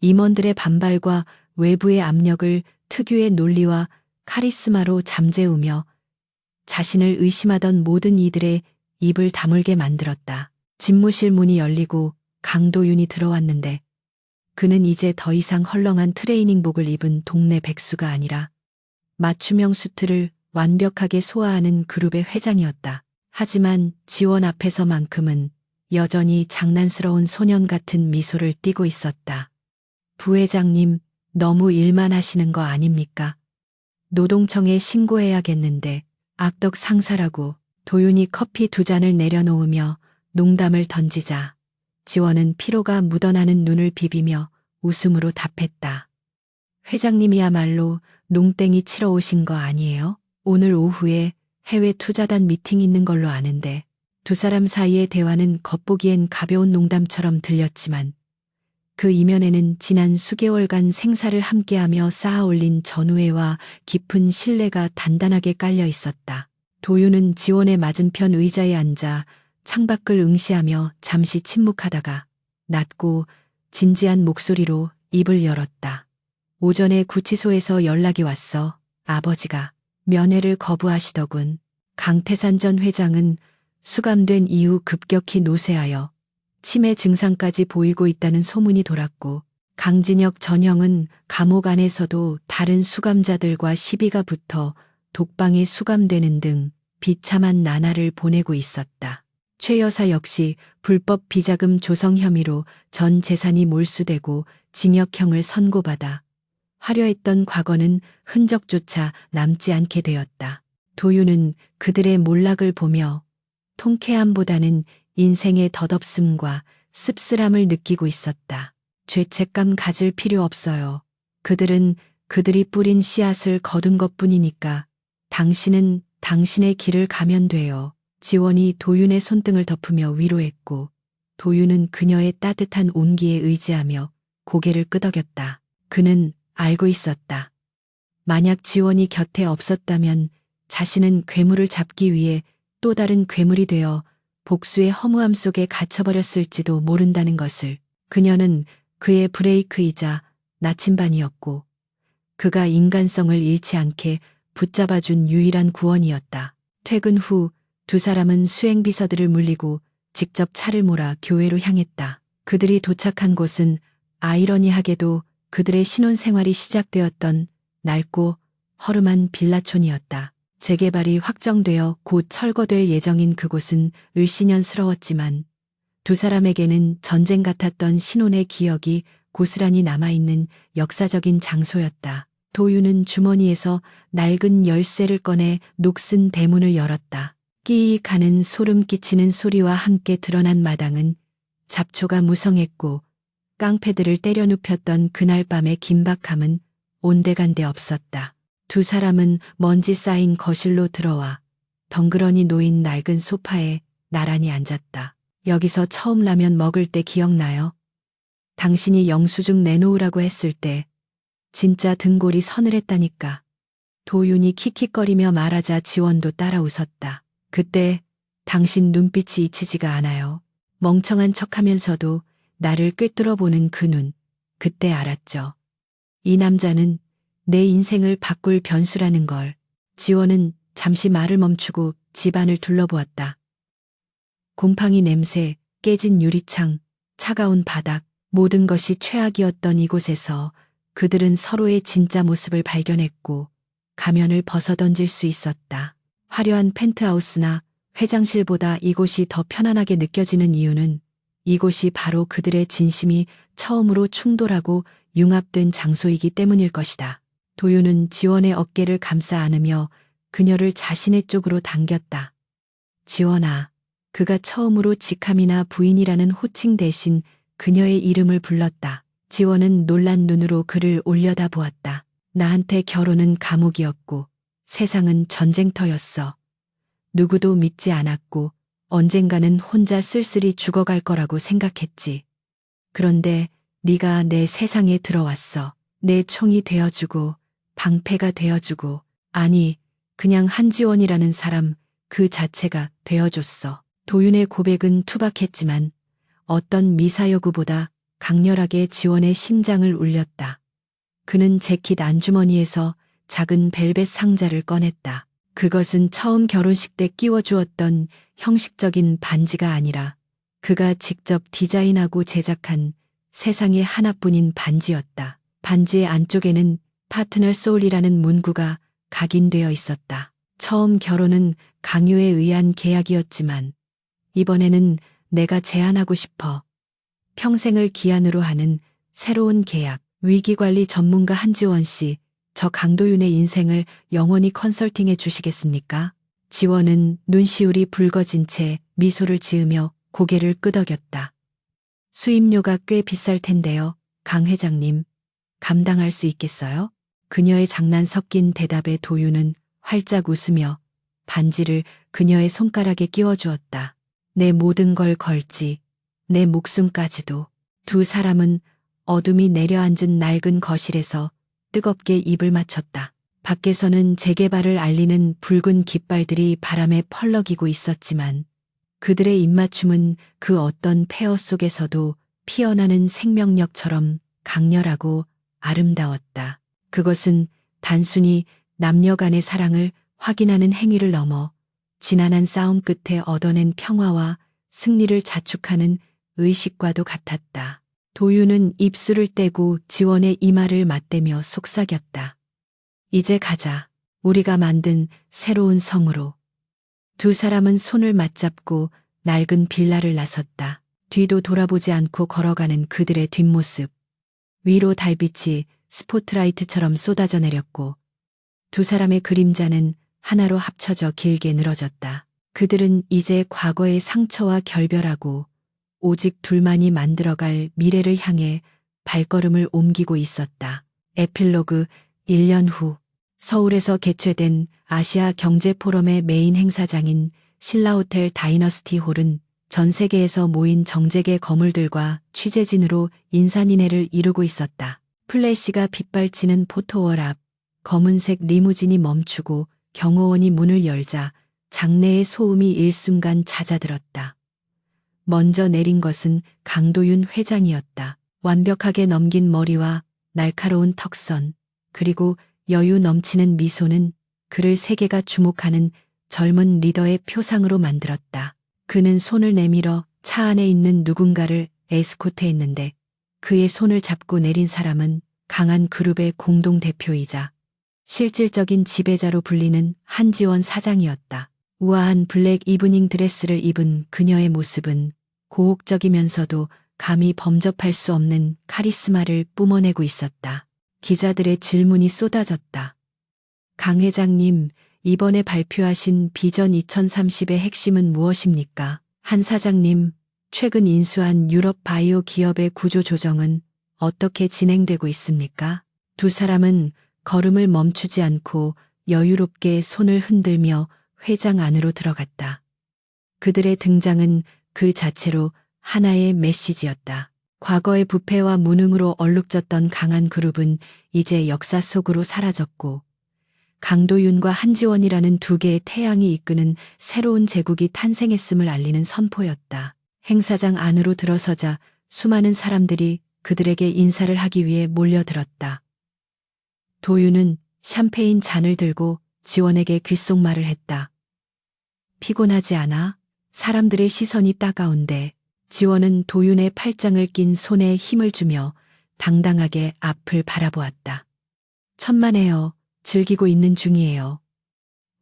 임원들의 반발과 외부의 압력을 특유의 논리와 카리스마로 잠재우며 자신을 의심하던 모든 이들의 입을 다물게 만들었다. 집무실 문이 열리고 강도윤이 들어왔는데 그는 이제 더 이상 헐렁한 트레이닝복을 입은 동네 백수가 아니라 맞춤형 수트를 완벽하게 소화하는 그룹의 회장이었다. 하지만 지원 앞에서만큼은 여전히 장난스러운 소년 같은 미소를 띠고 있었다. 부회장님, 너무 일만 하시는 거 아닙니까? 노동청에 신고해야겠는데 악덕 상사라고. 도윤이 커피 2잔을 내려놓으며 농담을 던지자 지원은 피로가 묻어나는 눈을 비비며 웃음으로 답했다. 회장님이야말로 농땡이 치러 오신 거 아니에요? 오늘 오후에 해외 투자단 미팅 있는 걸로 아는데. 두 사람 사이의 대화는 겉보기엔 가벼운 농담처럼 들렸지만 그 이면에는 지난 수개월간 생사를 함께하며 쌓아올린 전우애와 깊은 신뢰가 단단하게 깔려 있었다. 도윤은 지원의 맞은편 의자에 앉아 창밖을 응시하며 잠시 침묵하다가 낮고 진지한 목소리로 입을 열었다. 오전에 구치소에서 연락이 왔어. 아버지가 면회를 거부하시더군. 강태산 전 회장은 수감된 이후 급격히 노쇠하여 치매 증상까지 보이고 있다는 소문이 돌았고, 강진혁 전형은 감옥 안에서도 다른 수감자들과 시비가 붙어 독방에 수감되는 등 비참한 나날을 보내고 있었다. 최 여사 역시 불법 비자금 조성 혐의로 전 재산이 몰수되고 징역형을 선고받아 화려했던 과거는 흔적조차 남지 않게 되었다. 도윤은 그들의 몰락을 보며 통쾌함보다는 인생의 덧없음과 씁쓸함을 느끼고 있었다. 죄책감 가질 필요 없어요. 그들은 그들이 뿌린 씨앗을 거둔 것뿐이니까 당신은 당신의 길을 가면 돼요. 지원이 도윤의 손등을 덮으며 위로했고, 도윤은 그녀의 따뜻한 온기에 의지하며 고개를 끄덕였다. 그는 알고 있었다. 만약 지원이 곁에 없었다면 자신은 괴물을 잡기 위해 또 다른 괴물이 되어 복수의 허무함 속에 갇혀버렸을지도 모른다는 것을. 그녀는 그의 브레이크이자 나침반이었고 그가 인간성을 잃지 않게 붙잡아준 유일한 구원이었다. 퇴근 후 두 사람은 수행비서들을 물리고 직접 차를 몰아 교회로 향했다. 그들이 도착한 곳은 아이러니하게도 그들의 신혼생활이 시작되었던 낡고 허름한 빌라촌이었다. 재개발이 확정되어 곧 철거될 예정인 그곳은 을씨년스러웠지만 두 사람에게는 전쟁 같았던 신혼의 기억이 고스란히 남아있는 역사적인 장소였다. 도윤은 주머니에서 낡은 열쇠를 꺼내 녹슨 대문을 열었다. 끼익 하는 소름 끼치는 소리와 함께 드러난 마당은 잡초가 무성했고 깡패들을 때려 눕혔던 그날 밤의 긴박함은 온데간데 없었다. 두 사람은 먼지 쌓인 거실로 들어와 덩그러니 놓인 낡은 소파에 나란히 앉았다. 여기서 처음 라면 먹을 때 기억나요? 당신이 영수증 내놓으라고 했을 때 진짜 등골이 서늘했다니까. 도윤이 킥킥거리며 말하자 지원도 따라 웃었다. 그때 당신 눈빛이 잊히지가 않아요. 멍청한 척하면서도 나를 꿰뚫어보는 그 눈. 그때 알았죠. 이 남자는 내 인생을 바꿀 변수라는 걸. 지원은 잠시 말을 멈추고 집안을 둘러보았다. 곰팡이 냄새, 깨진 유리창, 차가운 바닥, 모든 것이 최악이었던 이곳에서 그들은 서로의 진짜 모습을 발견했고 가면을 벗어던질 수 있었다. 화려한 펜트하우스나 회장실보다 이곳이 더 편안하게 느껴지는 이유는 이곳이 바로 그들의 진심이 처음으로 충돌하고 융합된 장소이기 때문일 것이다. 도윤은 지원의 어깨를 감싸 안으며 그녀를 자신의 쪽으로 당겼다. 지원아. 그가 처음으로 직함이나 부인이라는 호칭 대신 그녀의 이름을 불렀다. 지원은 놀란 눈으로 그를 올려다보았다. 나한테 결혼은 감옥이었고 세상은 전쟁터였어. 누구도 믿지 않았고 언젠가는 혼자 쓸쓸히 죽어갈 거라고 생각했지. 그런데 네가 내 세상에 들어왔어. 내 총이 되어주고 방패가 되어주고 아니 그냥 한지원이라는 사람 그 자체가 되어줬어. 도윤의 고백은 투박했지만 어떤 미사여구보다 강렬하게 지원의 심장을 울렸다. 그는 재킷 안주머니에서 작은 벨벳 상자를 꺼냈다. 그것은 처음 결혼식 때 끼워주었던 형식적인 반지가 아니라 그가 직접 디자인하고 제작한 세상에 하나뿐인 반지였다. 반지의 안쪽에는 파트너 소울이라는 문구가 각인되어 있었다. 처음 결혼은 강요에 의한 계약이었지만 이번에는 내가 제안하고 싶어. 평생을 기한으로 하는 새로운 계약. 위기관리 전문가 한지원 씨, 저 강도윤의 인생을 영원히 컨설팅해 주시겠습니까? 지원은 눈시울이 붉어진 채 미소를 지으며 고개를 끄덕였다. 수임료가 꽤 비쌀 텐데요, 강 회장님. 감당할 수 있겠어요? 그녀의 장난 섞인 대답에 도윤은 활짝 웃으며 반지를 그녀의 손가락에 끼워주었다. 내 모든 걸 걸지, 내 목숨까지도. 두 사람은 어둠이 내려앉은 낡은 거실에서 뜨겁게 입을 맞췄다. 밖에서는 재개발을 알리는 붉은 깃발들이 바람에 펄럭이고 있었지만 그들의 입맞춤은 그 어떤 폐허 속에서도 피어나는 생명력처럼 강렬하고 아름다웠다. 그것은 단순히 남녀 간의 사랑을 확인하는 행위를 넘어 지난한 싸움 끝에 얻어낸 평화와 승리를 자축하는 의식과도 같았다. 도윤은 입술을 떼고 지원의 이마를 맞대며 속삭였다. 이제 가자. 우리가 만든 새로운 성으로. 두 사람은 손을 맞잡고 낡은 빌라를 나섰다. 뒤도 돌아보지 않고 걸어가는 그들의 뒷모습. 위로 달빛이 스포트라이트처럼 쏟아져 내렸고 두 사람의 그림자는 하나로 합쳐져 길게 늘어졌다. 그들은 이제 과거의 상처와 결별하고 오직 둘만이 만들어갈 미래를 향해 발걸음을 옮기고 있었다. 에필로그 1년 후 서울에서 개최된 아시아 경제 포럼의 메인 행사장인 신라호텔 다이너스티 홀은 전 세계에서 모인 정재계 거물들과 취재진으로 인산인해를 이루고 있었다. 플래시가 빗발치는 포토월 앞 검은색 리무진이 멈추고 경호원이 문을 열자 장내의 소음이 일순간 잦아들었다. 먼저 내린 것은 강도윤 회장이었다. 완벽하게 넘긴 머리와 날카로운 턱선, 그리고 여유 넘치는 미소는 그를 세계가 주목하는 젊은 리더의 표상으로 만들었다. 그는 손을 내밀어 차 안에 있는 누군가를 에스코트했는데 그의 손을 잡고 내린 사람은 강한 그룹의 공동대표이자 실질적인 지배자로 불리는 한지원 사장이었다. 우아한 블랙 이브닝 드레스를 입은 그녀의 모습은 고혹적이면서도 감히 범접할 수 없는 카리스마를 뿜어내고 있었다. 기자들의 질문이 쏟아졌다. 강 회장님, 이번에 발표하신 비전 2030의 핵심은 무엇입니까? 한 사장님, 최근 인수한 유럽 바이오 기업의 구조 조정은 어떻게 진행되고 있습니까? 두 사람은 걸음을 멈추지 않고 여유롭게 손을 흔들며 회장 안으로 들어갔다. 그들의 등장은 그 자체로 하나의 메시지였다. 과거의 부패와 무능으로 얼룩졌던 강한 그룹은 이제 역사 속으로 사라졌고 강도윤과 한지원이라는 두 개의 태양이 이끄는 새로운 제국이 탄생했음을 알리는 선포였다. 행사장 안으로 들어서자 수많은 사람들이 그들에게 인사를 하기 위해 몰려들었다. 도윤은 샴페인 잔을 들고 지원에게 귓속말을 했다. 피곤하지 않아? 사람들의 시선이 따가운데 지원은 도윤의 팔짱을 낀 손에 힘을 주며 당당하게 앞을 바라보았다. 천만에요. 즐기고 있는 중이에요.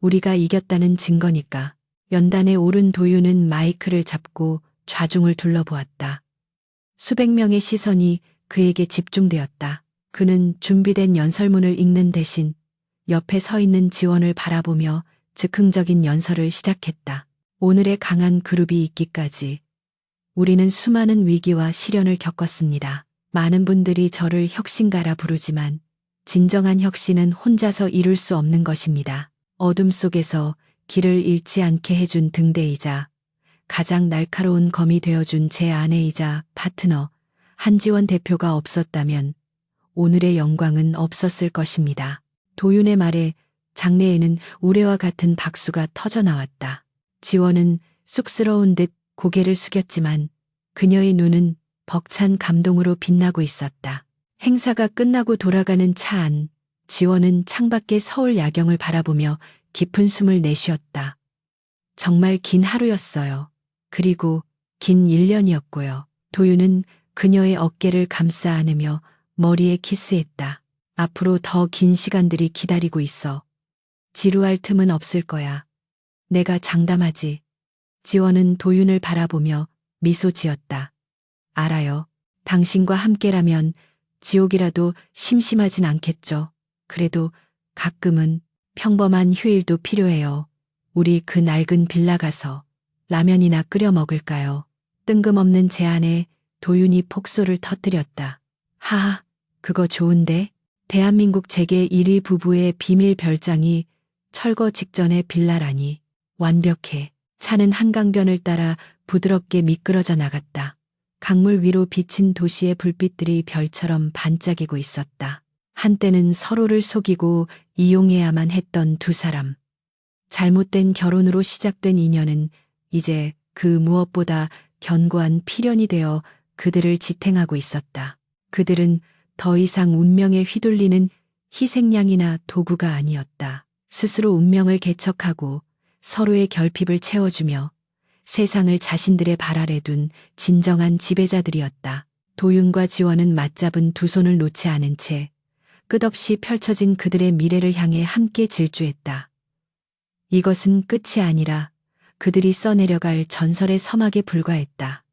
우리가 이겼다는 증거니까. 연단에 오른 도윤은 마이크를 잡고 좌중을 둘러보았다. 수백 명의 시선이 그에게 집중되었다. 그는 준비된 연설문을 읽는 대신 옆에 서 있는 지원을 바라보며 즉흥적인 연설을 시작했다. 오늘의 강한 그룹이 있기까지 우리는 수많은 위기와 시련을 겪었습니다. 많은 분들이 저를 혁신가라 부르지만 진정한 혁신은 혼자서 이룰 수 없는 것입니다. 어둠 속에서 길을 잃지 않게 해준 등대이자 가장 날카로운 검이 되어준 제 아내이자 파트너 한지원 대표가 없었다면 오늘의 영광은 없었을 것입니다. 도윤의 말에 장내에는 우레와 같은 박수가 터져나왔다. 지원은 쑥스러운 듯 고개를 숙였지만 그녀의 눈은 벅찬 감동으로 빛나고 있었다. 행사가 끝나고 돌아가는 차 안, 지원은 창밖의 서울 야경을 바라보며 깊은 숨을 내쉬었다. 정말 긴 하루였어요. 그리고 긴 1년이었고요. 도윤은 그녀의 어깨를 감싸 안으며 머리에 키스했다. 앞으로 더 긴 시간들이 기다리고 있어. 지루할 틈은 없을 거야. 내가 장담하지. 지원은 도윤을 바라보며 미소 지었다. 알아요. 당신과 함께라면 지옥이라도 심심하진 않겠죠. 그래도 가끔은 평범한 휴일도 필요해요. 우리 그 낡은 빌라 가서 라면이나 끓여 먹을까요? 뜬금없는 제안에 도윤이 폭소를 터뜨렸다. 하하, 그거 좋은데? 대한민국 재계 1위 부부의 비밀 별장이 철거 직전의 빌라라니. 완벽해. 차는 한강변을 따라 부드럽게 미끄러져 나갔다. 강물 위로 비친 도시의 불빛들이 별처럼 반짝이고 있었다. 한때는 서로를 속이고 이용해야만 했던 두 사람. 잘못된 결혼으로 시작된 인연은 이제 그 무엇보다 견고한 필연이 되어 그들을 지탱하고 있었다. 그들은 더 이상 운명에 휘둘리는 희생양이나 도구가 아니었다. 스스로 운명을 개척하고 서로의 결핍을 채워주며 세상을 자신들의 발 아래 둔 진정한 지배자들이었다. 도윤과 지원은 맞잡은 두 손을 놓지 않은 채 끝없이 펼쳐진 그들의 미래를 향해 함께 질주했다. 이것은 끝이 아니라 그들이 써내려갈 전설의 서막에 불과했다.